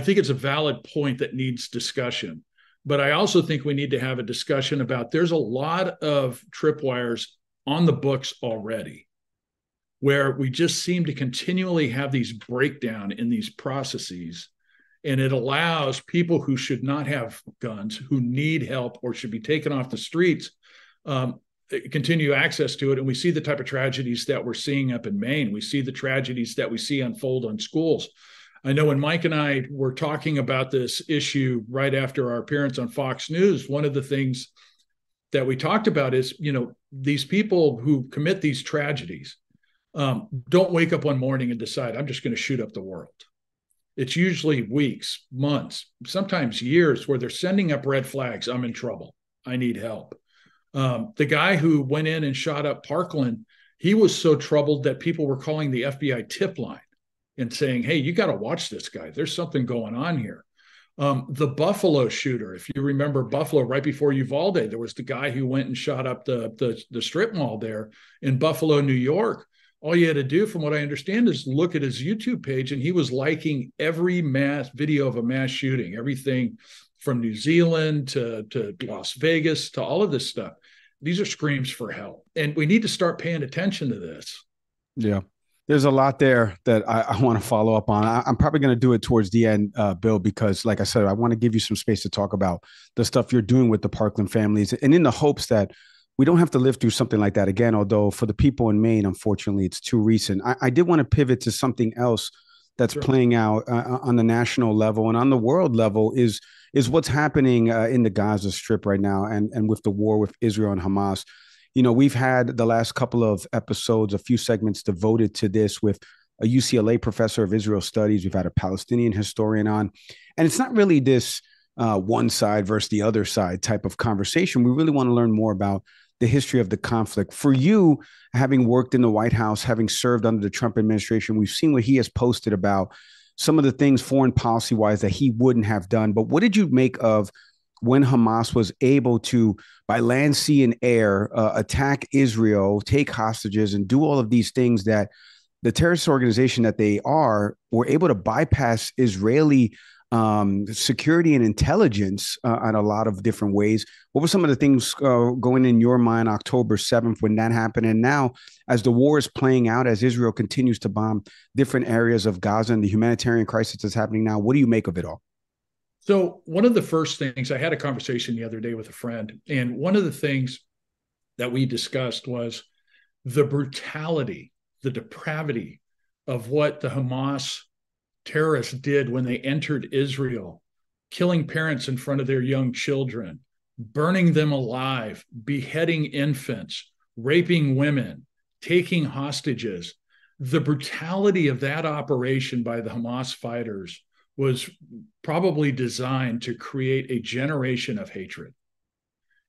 think it's a valid point that needs discussion. But I also think we need to have a discussion about, there's a lot of tripwires on the books already, where we just seem to continually have these breakdown in these processes. And it allows people who should not have guns, who need help or should be taken off the streets, continue access to it. And we see the type of tragedies that we're seeing up in Maine. We see the tragedies that we see unfold on schools. I know when Mike and I were talking about this issue right after our appearance on Fox News, one of the things that we talked about is, these people who commit these tragedies don't wake up one morning and decide, I'm just going to shoot up the world. It's usually weeks, months, sometimes years, where they're sending up red flags. I'm in trouble. I need help. The guy who went in and shot up Parkland, he was so troubled that people were calling the FBI tip line and saying, hey, you got to watch this guy. There's something going on here. The Buffalo shooter, if you remember Buffalo, right before Uvalde, there was the guy who went and shot up the strip mall there in Buffalo, New York. All you had to do, from what I understand, is look at his YouTube page, and he was liking every mass video of a mass shooting, everything from New Zealand to Las Vegas to all of this stuff. These are screams for help, and we need to start paying attention to this. Yeah. There's a lot there that I want to follow up on. I'm probably going to do it towards the end, Bill, because like I said, I want to give you some space to talk about the stuff you're doing with the Parkland families, and in the hopes that we don't have to live through something like that again. Although for the people in Maine, unfortunately, it's too recent. I did want to pivot to something else that's playing out on the national level and on the world level is what's happening in the Gaza Strip right now, and with the war with Israel and Hamas. You know, we've had the last couple of episodes, a few segments devoted to this with a UCLA professor of Israel studies. We've had a Palestinian historian on, and it's not really this one side versus the other side type of conversation. We really want to learn more about the history of the conflict. For you, having worked in the White House, having served under the Trump administration, we've seen what he has posted about some of the things foreign policy wise that he wouldn't have done. But what did you make of when Hamas was able to, by land, sea, and air, attack Israel, take hostages, and do all of these things that the terrorist organization that they were able to bypass Israeli security and intelligence on a lot of different ways? What were some of the things going in your mind October 7th when that happened? And now, as the war is playing out, as Israel continues to bomb different areas of Gaza and the humanitarian crisis that's happening now, what do you make of it all? So one of the first things, I had a conversation the other day with a friend, and one of the things that we discussed was the brutality, the depravity of what the Hamas terrorists did when they entered Israel, killing parents in front of their young children, burning them alive, beheading infants, raping women, taking hostages. The brutality of that operation by the Hamas fighters was probably designed to create a generation of hatred.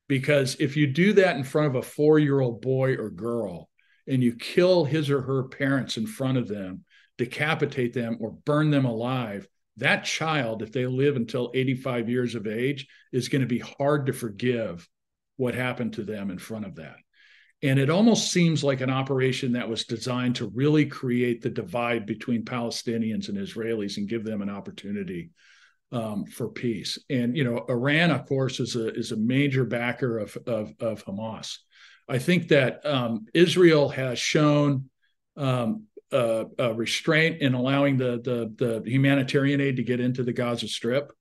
Because if you do that in front of a 4-year-old boy or girl, and you kill his or her parents in front of them, decapitate them, or burn them alive, that child, if they live until 85 years of age, is going to be hard to forgive what happened to them in front of that. And it almost seems like an operation that was designed to really create the divide between Palestinians and Israelis and give them an opportunity for peace. And, you know, Iran, of course, is a major backer of Hamas. I think that Israel has shown restraint in allowing the humanitarian aid to get into the Gaza Strip.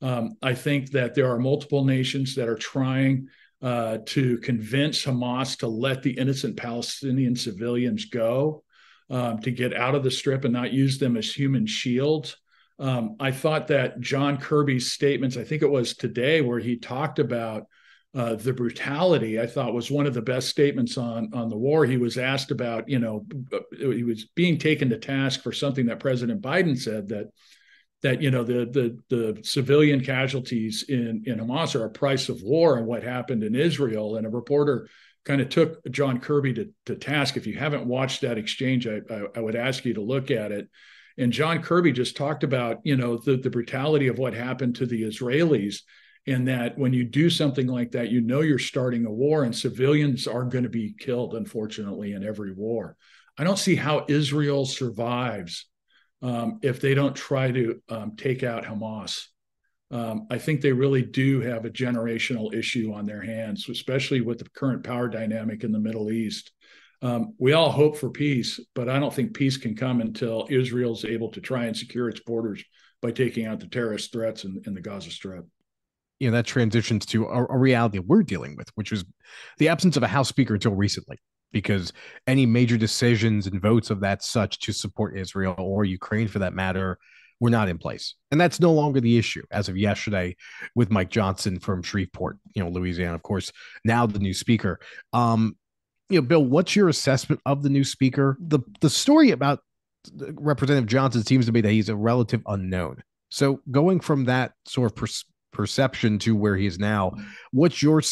I think that there are multiple nations that are trying to convince Hamas to let the innocent Palestinian civilians go, to get out of the Strip and not use them as human shields. I thought that John Kirby's statements, I think it was today, where he talked about the brutality, I thought was one of the best statements on the war. He was asked about, you know, he was being taken to task for something that President Biden said, that you know, the civilian casualties in Hamas are a price of war and what happened in Israel. And a reporter kind of took John Kirby to task. If you haven't watched that exchange, I would ask you to look at it. And John Kirby just talked about, you know, the brutality of what happened to the Israelis, and that when you do something like that, you know, you're starting a war, and civilians are going to be killed, unfortunately, in every war. I don't see how Israel survives if they don't try to take out Hamas. I think they really do have a generational issue on their hands, especially with the current power dynamic in the Middle East. We all hope for peace, but I don't think peace can come until Israel's able to try and secure its borders by taking out the terrorist threats in the Gaza Strip. You know, that transitions to a reality we're dealing with, which is the absence of a House Speaker until recently, because any major decisions and votes of that such to support Israel or Ukraine, for that matter, were not in place. And that's no longer the issue as of yesterday with Mike Johnson from Shreveport, you know, Louisiana, of course, now the new speaker. You know, Bill, what's your assessment of the new speaker? The story about Representative Johnson seems to be that he's a relative unknown. So going from that sort of perception to where he is now, what's your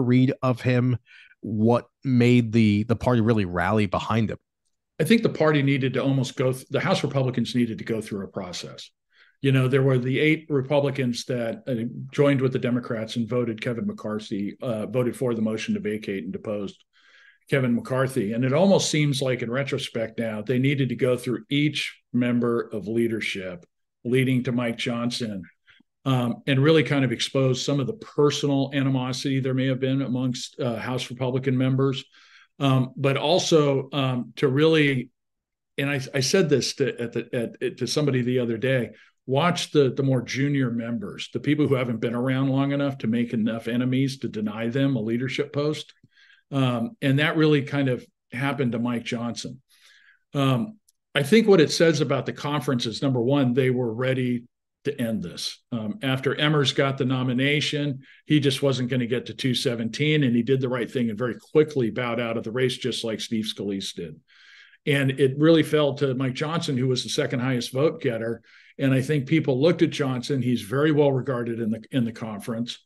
read of him? what made the party really rally behind him? I think the party needed to the House Republicans needed to go through a process. There were the 8 Republicans that joined with the Democrats and voted voted for the motion to vacate and deposed Kevin McCarthy. And it almost seems like in retrospect now, they needed to go through each member of leadership leading to Mike Johnson and really kind of expose some of the personal animosity there may have been amongst House Republican members. But also to really, and I said this to somebody the other day, watch the more junior members, the people who haven't been around long enough to make enough enemies to deny them a leadership post. And that really kind of happened to Mike Johnson. I think what it says about the conference is, number one, they were ready to end this. After Emmers got the nomination, he just wasn't going to get to 217, and he did the right thing and very quickly bowed out of the race, just like Steve Scalise did. And it really fell to Mike Johnson, who was the second highest vote getter. And I think people looked at Johnson. He's very well regarded in the conference.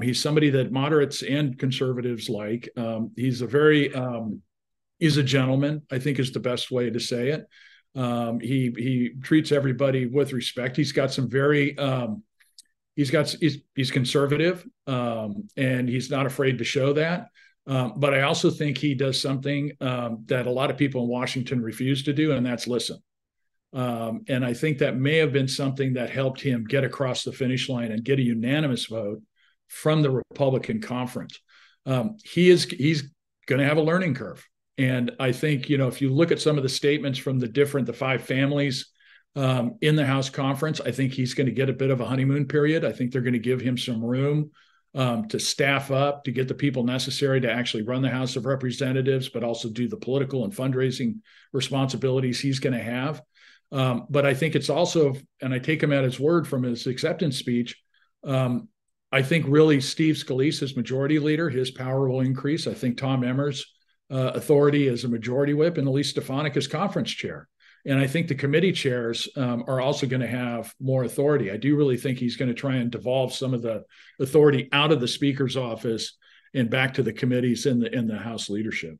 He's somebody that moderates and conservatives like. He's a gentleman, I think is the best way to say it. He treats everybody with respect. He's got some very he's conservative, and he's not afraid to show that. But I also think he does something that a lot of people in Washington refuse to do, and that's listen. And I think that may have been something that helped him get across the finish line and get a unanimous vote from the Republican conference. He's going to have a learning curve. And I think, if you look at some of the statements from the 5 families in the House conference, I think he's going to get a bit of a honeymoon period. I think they're going to give him some room to staff up, to get the people necessary to actually run the House of Representatives, but also do the political and fundraising responsibilities he's going to have. But I think it's also, and I take him at his word from his acceptance speech, I think really Steve Scalise as majority leader, his power will increase. I think Tom Emmer's authority as a majority whip, and Elise Stefanik as conference chair. And I think the committee chairs are also going to have more authority. I do really think he's going to try and devolve some of the authority out of the speaker's office and back to the committees in the House leadership.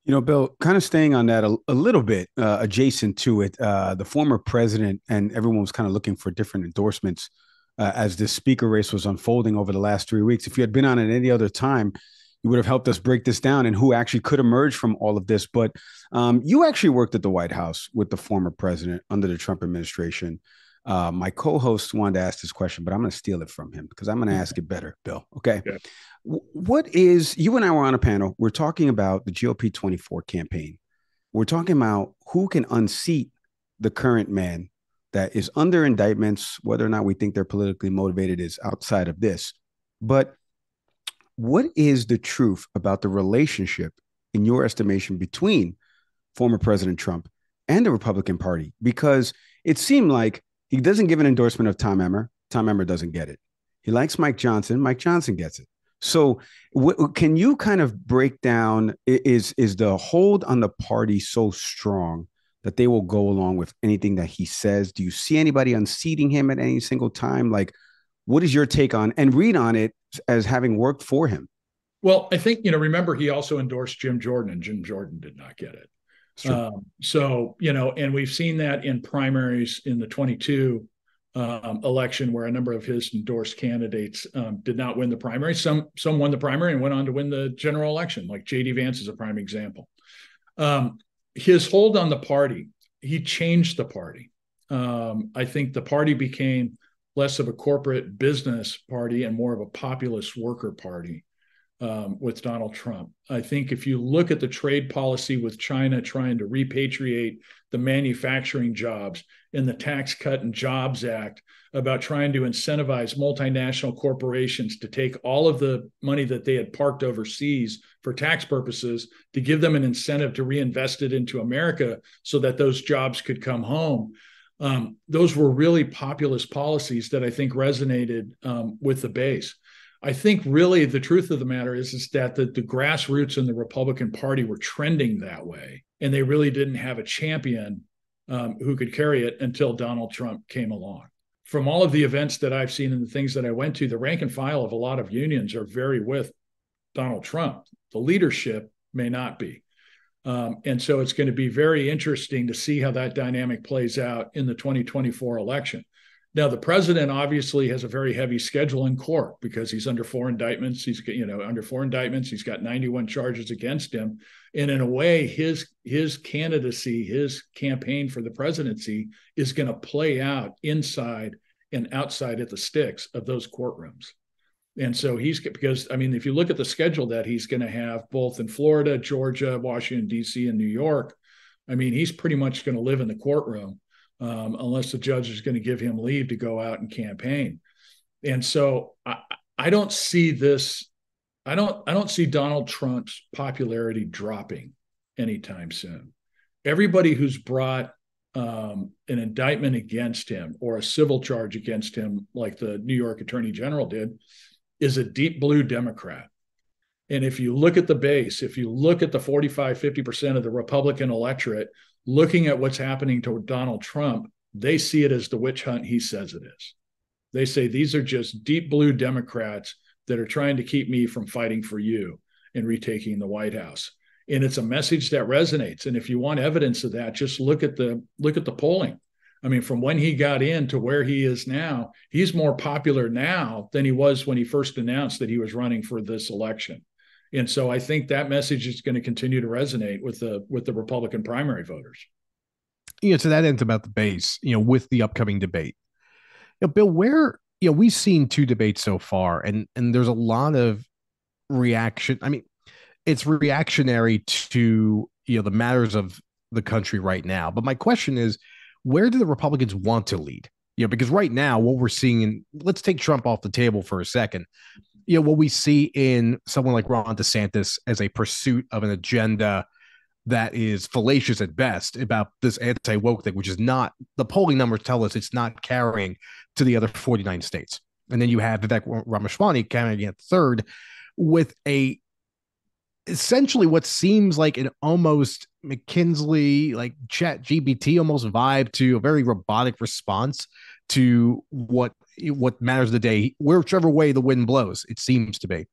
Bill, kind of staying on that a little bit, adjacent to it, the former president and everyone was kind of looking for different endorsements as this speaker race was unfolding over the last 3 weeks. If you had been on at any other time, you would have helped us break this down and who actually could emerge from all of this. But you actually worked at the White House with the former president under the Trump administration. My co-host wanted to ask this question, but I'm going to steal it from him because I'm going to ask it better, Bill. Okay. Yeah. You and I were on a panel. We're talking about the GOP 24 campaign. We're talking about who can unseat the current man that is under indictments. Whether or not we think they're politically motivated is outside of this. But what is the truth about the relationship, in your estimation, between former President Trump and the Republican Party? Because it seemed like he doesn't give an endorsement of Tom Emmer. Tom Emmer doesn't get it. He likes Mike Johnson. Mike Johnson gets it. So can you kind of break down, is the hold on the party so strong that they will go along with anything that he says? Do you see anybody unseating him at any single time? Like, what is your take on and read on it as having worked for him? Well, I think, remember, he also endorsed Jim Jordan, and Jim Jordan did not get it. And we've seen that in primaries in the 22 election, where a number of his endorsed candidates did not win the primary. Some won the primary and went on to win the general election, like J.D. Vance is a prime example. His hold on the party, he changed the party. I think the party became less of a corporate business party and more of a populist worker party with Donald Trump. I think if you look at the trade policy with China trying to repatriate the manufacturing jobs in the Tax Cut and Jobs Act, about trying to incentivize multinational corporations to take all of the money that they had parked overseas for tax purposes to give them an incentive to reinvest it into America so that those jobs could come home. Those were really populist policies that I think resonated with the base. I think really the truth of the matter is that the grassroots in the Republican Party were trending that way, and they really didn't have a champion who could carry it until Donald Trump came along. From all of the events that I've seen and the things that I went to, the rank and file of a lot of unions are very with Donald Trump. The leadership may not be. And so it's going to be very interesting to see how that dynamic plays out in the 2024 election. Now, the president obviously has a very heavy schedule in court because he's under 4 indictments. He's under 4 indictments. He's got 91 charges against him. And in a way, his candidacy, his campaign for the presidency is going to play out inside and outside at the sticks of those courtrooms. And so because if you look at the schedule that he's going to have both in Florida, Georgia, Washington, D.C., and New York, he's pretty much going to live in the courtroom unless the judge is going to give him leave to go out and campaign. And so I don't see this. I don't see Donald Trump's popularity dropping anytime soon. Everybody who's brought an indictment against him or a civil charge against him, like the New York Attorney General did, is a deep blue Democrat. And if you look at the base, if you look at the 45-50% of the Republican electorate, looking at what's happening to Donald Trump, they see it as the witch hunt he says it is. They say these are just deep blue Democrats that are trying to keep me from fighting for you and retaking the White House. And it's a message that resonates. And if you want evidence of that, just look at the polling. From when he got in to where he is now, he's more popular now than he was when he first announced that he was running for this election. And so I think that message is going to continue to resonate with the Republican primary voters. To that end about the base, with the upcoming debate, Bill, where, we've seen 2 debates so far, and there's a lot of reaction. It's reactionary to, the matters of the country right now. But my question is, where do the Republicans want to lead? Because right now what we're seeing, and let's take Trump off the table for a second. What we see in someone like Ron DeSantis as a pursuit of an agenda that is fallacious at best about this anti-woke thing, which is not, the polling numbers tell us it's not carrying to the other 49 states. And then you have Vivek Ramaswamy coming in third with essentially what seems like an almost McKinsey, like Chat GPT almost vibe to a very robotic response to what matters the day, whichever way the wind blows, it seems to be.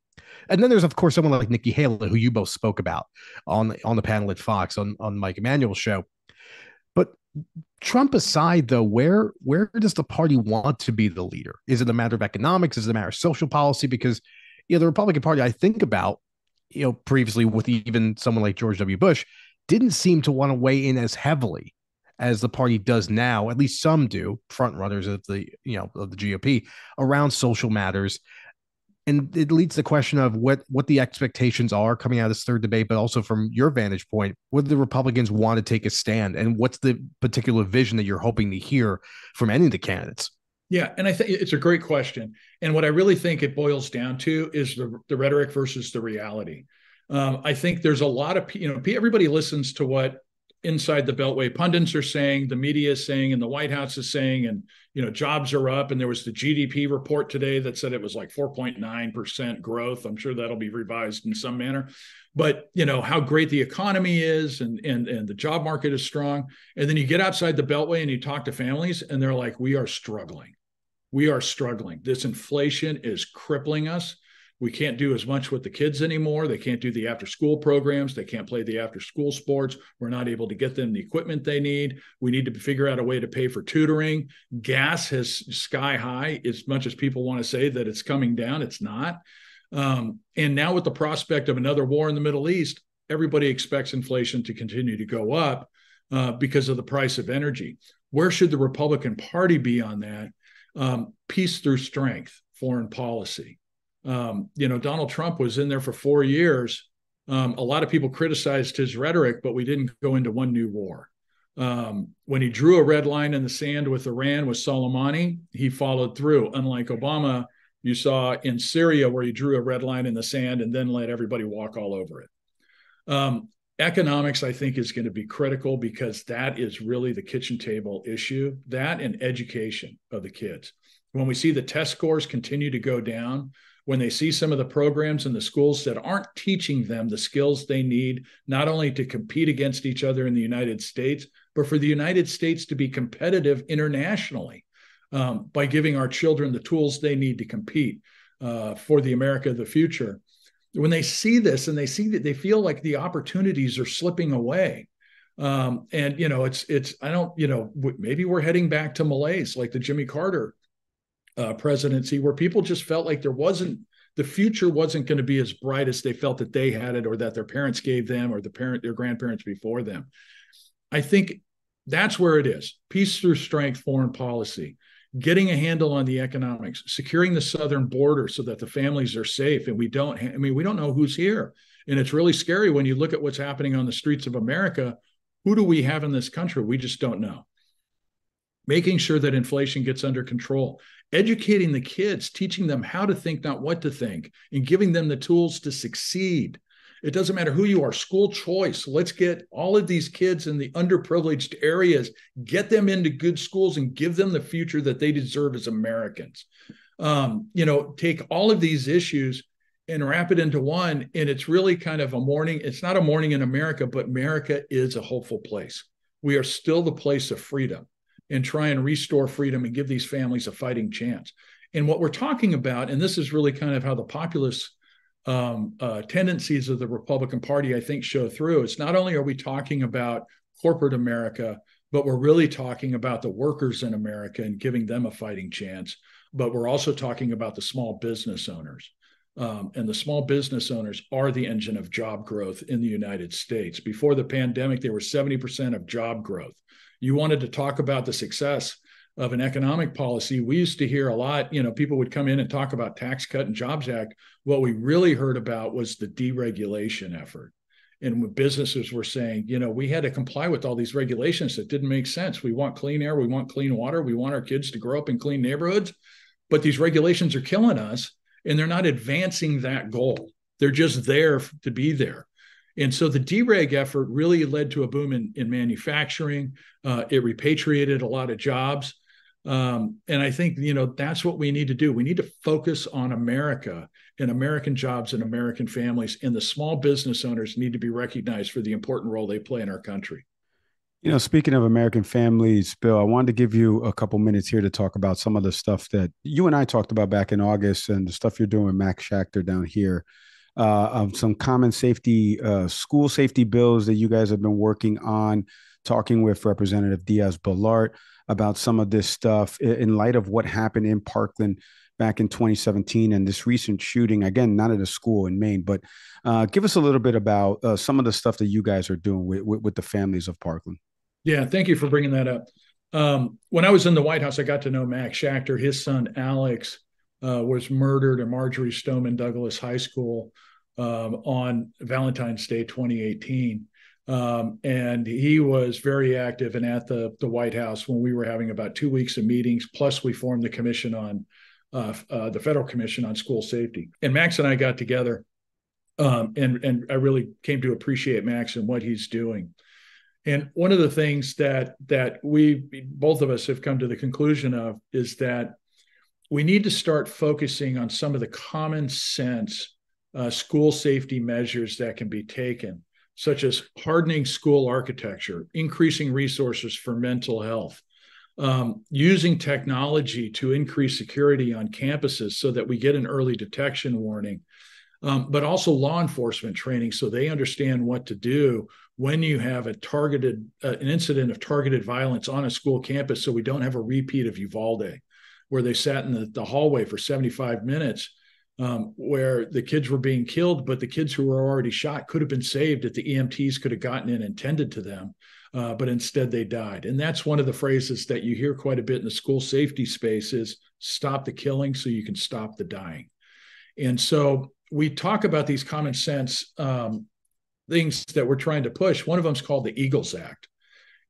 And then there's, of course, someone like Nikki Haley, who you both spoke about on the panel at Fox on Mike Emanuel's show. But Trump aside, though, where does the party want to be the leader? Is it a matter of economics? Is it a matter of social policy? Because the Republican Party, I think about, previously with even someone like George W. Bush, didn't seem to want to weigh in as heavily as the party does now. At least some do, front runners of the GOP, around social matters. And it leads to the question of what the expectations are coming out of this third debate, but also from your vantage point, whether the Republicans want to take a stand and what's the particular vision that you're hoping to hear from any of the candidates. Yeah, and I think it's a great question. And what I really think it boils down to is the rhetoric versus the reality. I think there's a lot of, everybody listens to what inside the Beltway pundits are saying, the media is saying, and the White House is saying, and, jobs are up. And there was the GDP report today that said it was like 4.9% growth. I'm sure that'll be revised in some manner. But, how great the economy is and the job market is strong. And then you get outside the Beltway and you talk to families and they're like, we are struggling. We are struggling. This inflation is crippling us. We can't do as much with the kids anymore. They can't do the after-school programs. They can't play the after-school sports. We're not able to get them the equipment they need. We need to figure out a way to pay for tutoring. Gas has sky high. As much as people want to say that it's coming down, it's not. And now with the prospect of another war in the Middle East, everybody expects inflation to continue to go up because of the price of energy. Where should the Republican Party be on that? Peace through strength, foreign policy. Donald Trump was in there for 4 years. A lot of people criticized his rhetoric, but we didn't go into one new war. When he drew a red line in the sand with Iran, with Soleimani, he followed through. Unlike Obama, you saw in Syria where he drew a red line in the sand and then let everybody walk all over it. Economics, I think, is going to be critical because that is really the kitchen table issue, that and education of the kids. When we see the test scores continue to go down, when they see some of the programs in the schools that aren't teaching them the skills they need, not only to compete against each other in the United States, but for the United States to be competitive internationally by giving our children the tools they need to compete for the America of the future. when they see this and they see that, they feel like the opportunities are slipping away. And, you know, I don't, you know, maybe we're heading back to malaise like the Jimmy Carter presidency, where people just felt like the future wasn't going to be as bright as they felt that they had it, or that their parents gave them, or their grandparents before them. I think that's where it is. Peace through strength, foreign policy, getting a handle on the economics, securing the southern border so that the families are safe. And we don't know who's here. And it's really scary when you look at what's happening on the streets of America. Who do we have in this country? We just don't know. Making sure that inflation gets under control, educating the kids, teaching them how to think, not what to think, and giving them the tools to succeed. It doesn't matter who you are, school choice. Let's get all of these kids in the underprivileged areas, get them into good schools and give them the future that they deserve as Americans. You know, take all of these issues and wrap it into one. And it's really kind of a morning. It's not a morning in America, but America is a hopeful place. We are still the place of freedom, and try and restore freedom and give these families a fighting chance. And what we're talking about, and this is really kind of how the populist tendencies of the Republican Party, I think, show through. It's not only are we talking about corporate America, but we're really talking about the workers in America and giving them a fighting chance. But we're also talking about the small business owners. And the small business owners are the engine of job growth in the United States. Before the pandemic, they were 70% of job growth. You wanted to talk about the success of an economic policy. We used to hear a lot, you know, people would come in and talk about Tax Cut and Jobs Act. What we really heard about was the deregulation effort. And when businesses were saying, you know, we had to comply with all these regulations that didn't make sense. We want clean air, we want clean water, we want our kids to grow up in clean neighborhoods, but these regulations are killing us, and they're not advancing that goal. They're just there to be there. And so the dereg effort really led to a boom in manufacturing. It repatriated a lot of jobs. And I think, you know, that's what we need to do. We need to focus on America and American jobs and American families. And the small business owners need to be recognized for the important role they play in our country. You know, speaking of American families, Bill, I wanted to give you a couple minutes here to talk about some of the stuff that you and I talked about back in August, and the stuff you're doing with Max Schachter down here. Some common safety, school safety bills that you guys have been working on, talking with Representative Diaz-Balart about some of this stuff in light of what happened in Parkland back in 2017 and this recent shooting, again, not at a school in Maine, but give us a little bit about some of the stuff that you guys are doing with the families of Parkland. Yeah, thank you for bringing that up. When I was in the White House, I got to know Max Schachter. His son, Alex, was murdered at Marjorie Stoneman Douglas High School on Valentine's Day 2018. And he was very active and at the White House when we were having about 2 weeks of meetings. Plus, we formed the commission on the Federal Commission on School Safety. And Max and I got together, and I really came to appreciate Max and what he's doing. And one of the things that we, both of us, have come to the conclusion of is that we need to start focusing on some of the common sense school safety measures that can be taken, such as hardening school architecture, increasing resources for mental health, using technology to increase security on campuses so that we get an early detection warning, but also law enforcement training so they understand what to do when you have an incident of targeted violence on a school campus, so we don't have a repeat of Uvalde, where they sat in the hallway for 75 minutes, where the kids were being killed, but the kids who were already shot could have been saved if the EMTs could have gotten in and tended to them, but instead they died. And that's one of the phrases that you hear quite a bit in the school safety space is stop the killing so you can stop the dying. And so we talk about these common sense things that we're trying to push. One of them is called the Eagles Act.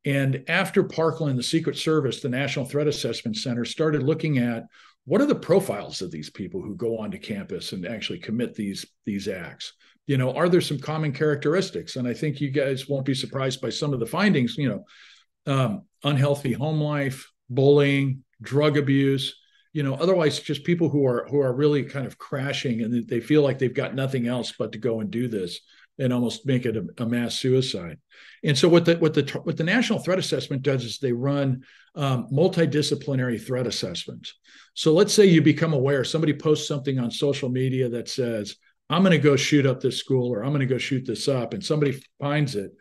And after Parkland, the Secret Service, the National Threat Assessment Center, started looking at what are the profiles of these people who go onto campus and actually commit these acts. You know, are there some common characteristics? And I think you guys won't be surprised by some of the findings, you know, unhealthy home life, bullying, drug abuse, you know, otherwise just people who are really kind of crashing and they feel like they've got nothing else but to go and do this and almost make it a mass suicide. And so what the National Threat Assessment does is they run multidisciplinary threat assessments. So let's say you become aware, somebody posts something on social media that says, I'm going to go shoot up this school, or I'm going to go shoot this up, and somebody finds it,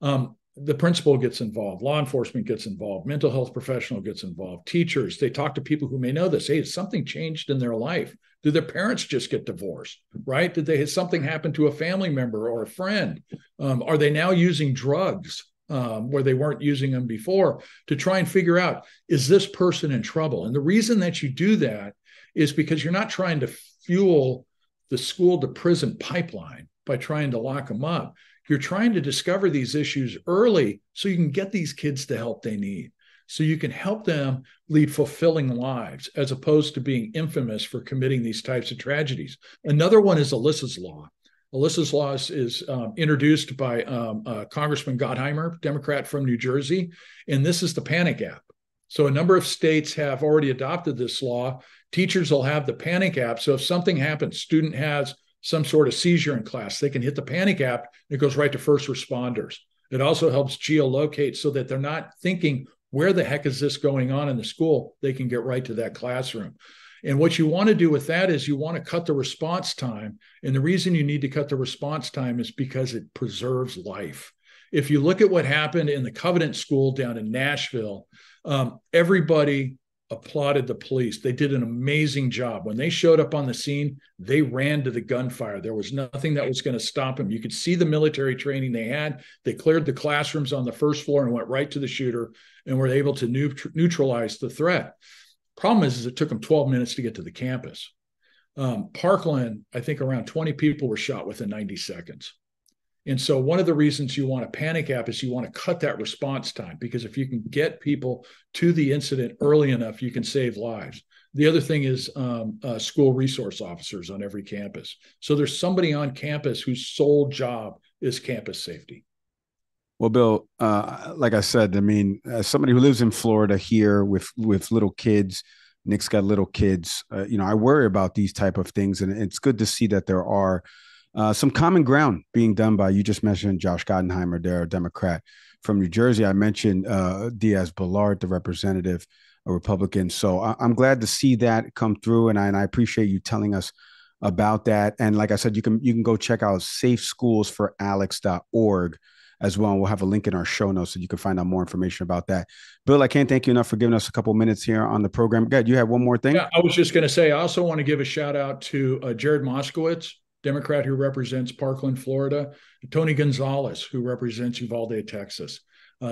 the principal gets involved, law enforcement gets involved, mental health professional gets involved, teachers, they talk to people who may know this. Hey, has something changed in their life? Did their parents just get divorced, right? Has something happened to a family member or a friend? Are they now using drugs where they weren't using them before, to try and figure out, is this person in trouble? And the reason that you do that is because you're not trying to fuel the school to prison pipeline by trying to lock them up. You're trying to discover these issues early so you can get these kids the help they need, so you can help them lead fulfilling lives, as opposed to being infamous for committing these types of tragedies. Another one is Alyssa's Law. Alyssa's Law is introduced by Congressman Gottheimer, Democrat from New Jersey, and this is the Panic app. So a number of states have already adopted this law. Teachers will have the Panic app. So if something happens, student has some sort of seizure in class, they can hit the Panic app, and it goes right to first responders. It also helps geolocate so that they're not thinking, where the heck is this going on in the school? They can get right to that classroom. And what you want to do with that is you want to cut the response time. And the reason you need to cut the response time is because it preserves life. If you look at what happened in the Covenant School down in Nashville, everybody applauded the police. They did an amazing job. When they showed up on the scene, they ran to the gunfire. There was nothing that was going to stop them. You could see the military training they had. They cleared the classrooms on the first floor and went right to the shooter and were able to neutralize the threat. Problem is it took them 12 minutes to get to the campus. Parkland, I think around 20 people were shot within 90 seconds. And so one of the reasons you want a Panic app is you want to cut that response time, because if you can get people to the incident early enough, you can save lives. The other thing is school resource officers on every campus. So there's somebody on campus whose sole job is campus safety. Well, Bill, like I said, I mean, as somebody who lives in Florida here with little kids, Nick's got little kids, I worry about these type of things. And it's good to see that there are some common ground being done by, you just mentioned Josh Gottheimer, they're a Democrat from New Jersey. I mentioned Diaz-Balart, the representative, a Republican. So I'm glad to see that come through. And I appreciate you telling us about that. And like I said, you can go check out safeschools4alex.org as well. And we'll have a link in our show notes so you can find out more information about that. Bill, I can't thank you enough for giving us a couple minutes here on the program. Good. You have one more thing? Yeah, I was just going to say, I also want to give a shout out to Jared Moskowitz, Democrat who represents Parkland, Florida, and Tony Gonzalez, who represents Uvalde, Texas.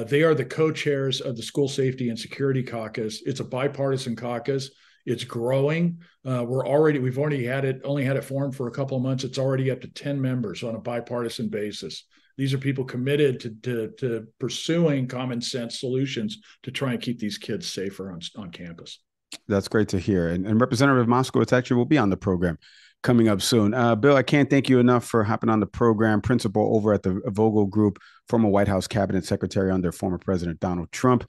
They are the co-chairs of the School Safety and Security Caucus. It's a bipartisan caucus. It's growing. We've only had it formed for a couple of months. It's already up to 10 members on a bipartisan basis. These are people committed to pursuing common sense solutions to try and keep these kids safer on campus. That's great to hear. And Representative Moskowitz actually will be on the program coming up soon. Bill, I can't thank you enough for hopping on the program. Principal over at the Vogel Group, former White House cabinet secretary under former President Donald Trump.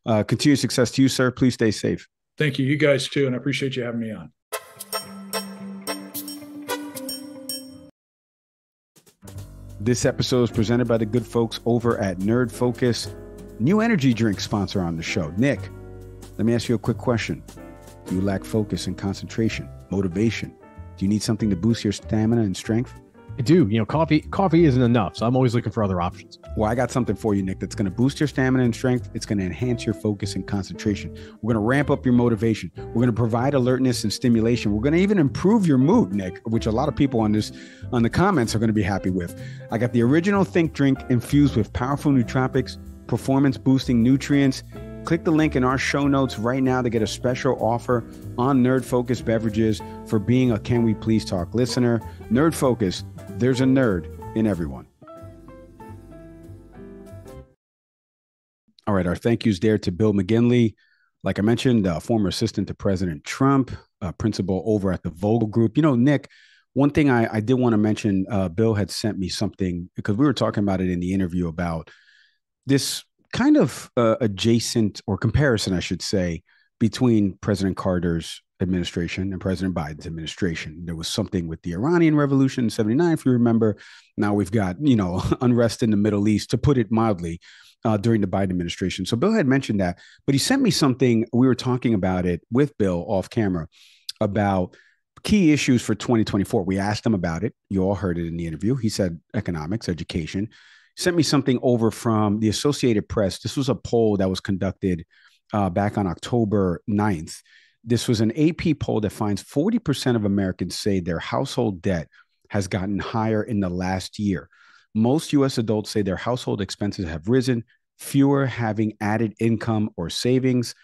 Continued success to you, sir. Please stay safe. Thank you. You guys too. And I appreciate you having me on. This episode is presented by the good folks over at Nerd Focus, new energy drink sponsor on the show. Nick, let me ask you a quick question. Do you lack focus and concentration, motivation? Do you need something to boost your stamina and strength? I do. Coffee isn't enough, so I'm always looking for other options. Well, I got something for you, Nick, that's going to boost your stamina and strength. It's going to enhance your focus and concentration. We're going to ramp up your motivation. We're going to provide alertness and stimulation. We're going to even improve your mood, Nick, which a lot of people on the comments are going to be happy with. I got the original Think drink infused with powerful nootropics, performance boosting nutrients. Click the link in our show notes right now to get a special offer on Nerd Focus beverages for being a Can We Please Talk listener. Nerd Focus, there's a nerd in everyone. All right, our thank yous there to Bill McGinley. Like I mentioned, former assistant to President Trump, principal over at the Vogel Group. Nick, one thing I did want to mention, Bill had sent me something because we were talking about it in the interview about this kind of adjacent or comparison, I should say, between President Carter's administration and President Biden's administration. There was something with the Iranian Revolution in 79, if you remember. Now we've got, unrest in the Middle East, to put it mildly, during the Biden administration. So Bill had mentioned that, but he sent me something. We were talking about it with Bill off camera about Key issues for 2024. We asked him about it. You all heard it in the interview. He said economics, education. Sent me something over from the Associated Press. This was a poll that was conducted back on October 9th. This was an AP poll that finds 40% of Americans say their household debt has gotten higher in the last year. Most U.S. adults say their household expenses have risen, fewer having added income or savings.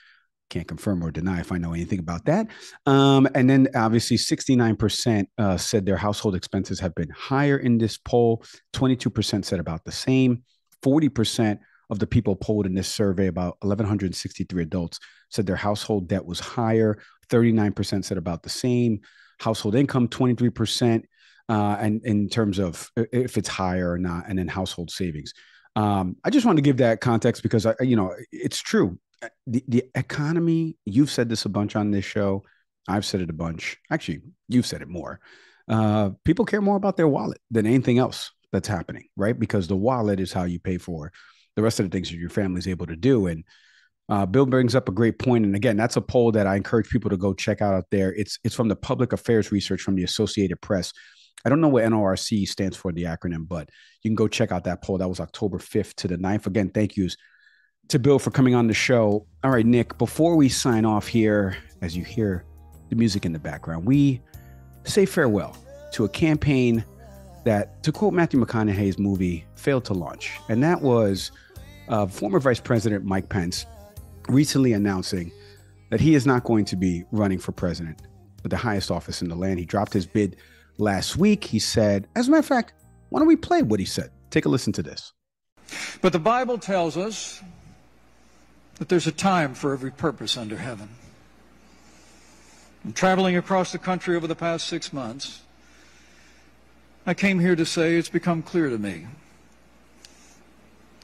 Can't confirm or deny if I know anything about that. And then obviously 69% said their household expenses have been higher in this poll. 22% said about the same. 40% of the people polled in this survey, about 1,163 adults, said their household debt was higher. 39% said about the same. Household income, 23%. And in terms of if it's higher or not, and then household savings. I just want to give that context because, it's true. The economy, you've said this a bunch on this show. I've said it a bunch. Actually, you've said it more. People care more about their wallet than anything else that's happening, right? Because the wallet is how you pay for the rest of the things that your family's able to do. And Bill brings up a great point. And again, that's a poll that I encourage people to go check out there. It's from the public affairs research from the Associated Press. I don't know what NORC stands for, the acronym, but you can go check out that poll. That was October 5th to the 9th. Again, thank yous to Bill for coming on the show. All right, Nick, before we sign off here, as you hear the music in the background, we say farewell to a campaign that, to quote Matthew McConaughey's movie, failed to launch. And that was former Vice President Mike Pence recently announcing that he is not going to be running for president with the highest office in the land. He dropped his bid last week. He said, as a matter of fact, why don't we play what he said? Take a listen to this. But the Bible tells us that there's a time for every purpose under heaven. And traveling across the country over the past 6 months, I came here to say it's become clear to me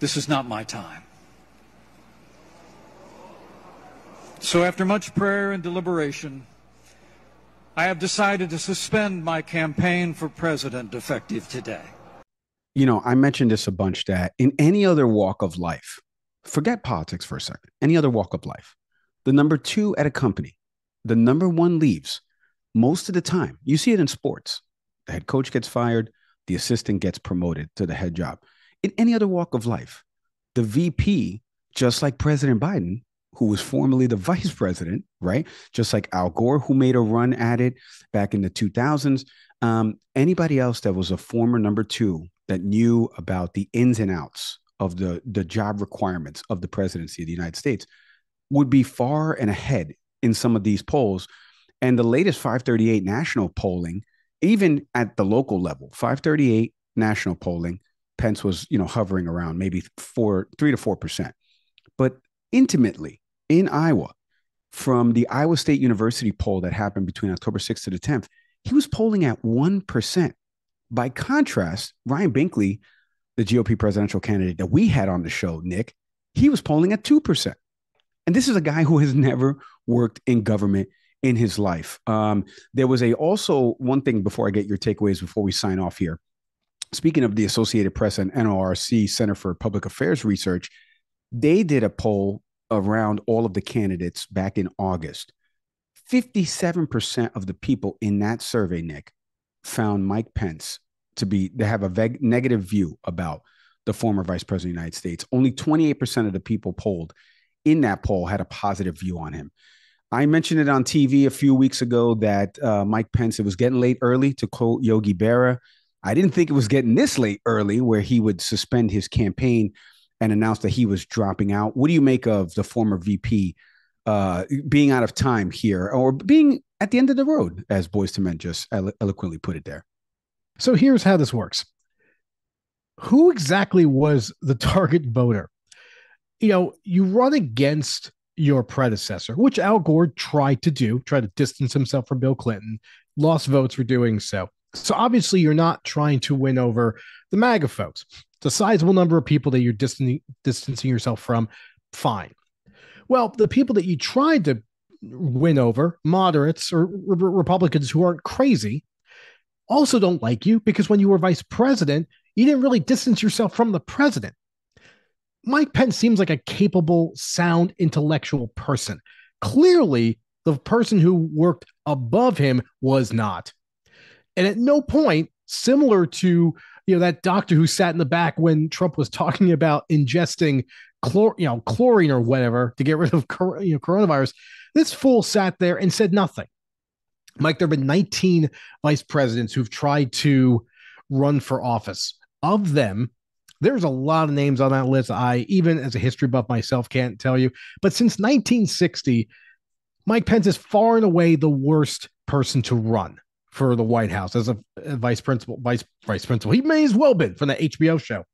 this is not my time. So after much prayer and deliberation, I have decided to suspend my campaign for president effective today. I mentioned this a bunch, that in any other walk of life, forget politics for a second, any other walk of life, the number two at a company, the number one leaves most of the time. You see it in sports. The head coach gets fired, the assistant gets promoted to the head job. In any other walk of life, the VP, just like President Biden, who was formerly the vice president, right? Just like Al Gore, who made a run at it back in the 2000s. Anybody else that was a former number two that knew about the ins and outs of the job requirements of the presidency of the United States would be far and ahead in some of these polls. And the latest 538 national polling, even at the local level, 538 national polling, Pence was, hovering around maybe 3 to 4%. But intimately in Iowa, from the Iowa State University poll that happened between October 6th to the 10th, he was polling at 1%. By contrast, Ryan Binkley, the GOP presidential candidate that we had on the show, Nick, he was polling at 2%. And this is a guy who has never worked in government in his life. There was also one thing before I get your takeaways, before we sign off here. Speaking of the Associated Press and NORC, Center for Public Affairs Research, they did a poll around all of the candidates back in August. 57% of the people in that survey, Nick, found Mike Pence to have a negative view about the former vice president of the United States. Only 28% of the people polled in that poll had a positive view on him. I mentioned it on TV a few weeks ago that Mike Pence, it was getting late early, to quote Yogi Berra. I didn't think it was getting this late early where he would suspend his campaign and announce that he was dropping out. What do you make of the former VP being out of time here, or being at the end of the road, as Boyz II Men just eloquently put it there? So here's how this works. Who exactly was the target voter? You run against your predecessor, which Al Gore tried to distance himself from Bill Clinton, lost votes for doing so. So obviously you're not trying to win over the MAGA folks. It's a sizable number of people that you're distancing yourself from. Fine. Well, the people that you tried to win over, moderates or Republicans who aren't crazy, also don't like you, because when you were vice president, you didn't really distance yourself from the president. Mike Pence seems like a capable, sound, intellectual person. Clearly, The person who worked above him was not. And at no point, similar to that doctor who sat in the back when Trump was talking about ingesting chlorine or whatever to get rid of coronavirus, this fool sat there and said nothing. Mike, there have been 19 vice presidents who've tried to run for office. Of them, there's a lot of names on that list I, even as a history buff myself, can't tell you. But since 1960, Mike Pence is far and away the worst person to run for the White House as a vice principal. He may as well been from the HBO show.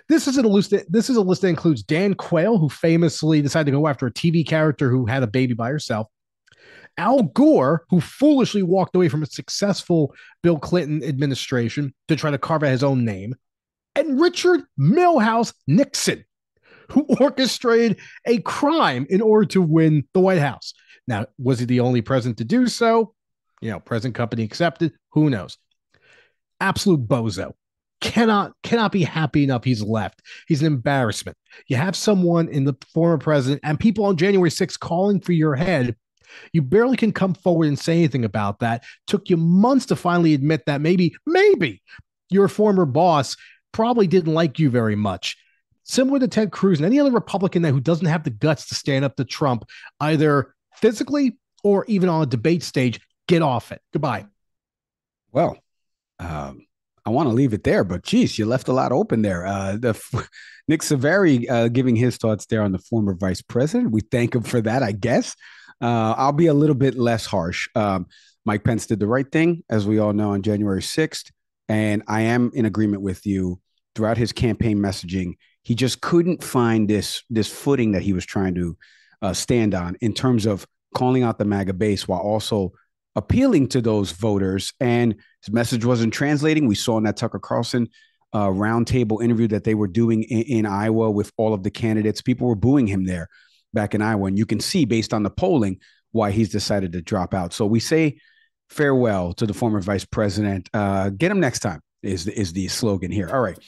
This is a list that includes Dan Quayle, who famously decided to go after a TV character who had a baby by herself. Al Gore, who foolishly walked away from a successful Bill Clinton administration to try to carve out his own name. And Richard Milhouse Nixon, who orchestrated a crime in order to win the White House. Now, was he the only president to do so? Present company accepted. Who knows? Absolute bozo. Cannot be happy enough he's left. He's an embarrassment. You have someone in the former president and people on January 6th calling for your head. You barely can come forward and say anything about that. Took you months to finally admit that maybe your former boss probably didn't like you very much. Similar to Ted Cruz and any other Republican who doesn't have the guts to stand up to Trump, either physically or even on a debate stage, get off it. Goodbye. Well, I want to leave it there, but geez, you left a lot open there. Nick Saveri giving his thoughts there on the former vice president. We thank him for that, I guess. I'll be a little bit less harsh. Mike Pence did the right thing, as we all know, on January 6th. And I am in agreement with you throughout his campaign messaging. He just couldn't find this footing that he was trying to stand on in terms of calling out the MAGA base while also appealing to those voters. And his message wasn't translating. We saw in that Tucker Carlson roundtable interview that they were doing in Iowa with all of the candidates. People were booing him there back in Iowa. And you can see based on the polling why he's decided to drop out. So we say farewell to the former vice president. Get him next time is the slogan here. All right.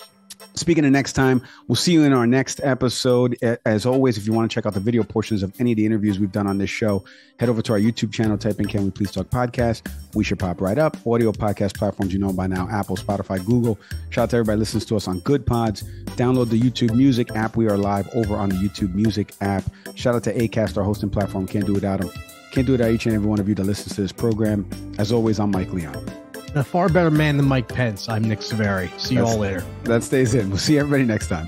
Speaking of next time, we'll see you in our next episode. As always, if you want to check out the video portions of any of the interviews we've done on this show, head over to our YouTube channel, type in Can We Please Talk Podcast. We should pop right up. Audio podcast platforms you know by now, Apple, Spotify, Google. Shout out to everybody who listens to us on Good Pods. Download the YouTube Music app. We are live over on the YouTube Music app. Shout out to Acast, our hosting platform. Can't do without them. Can't do it without each and every one of you that listens to this program. As always, I'm Mike Leon. A far better man than Mike Pence. I'm Nick Saveri. See you all later. That stays in. We'll see everybody next time.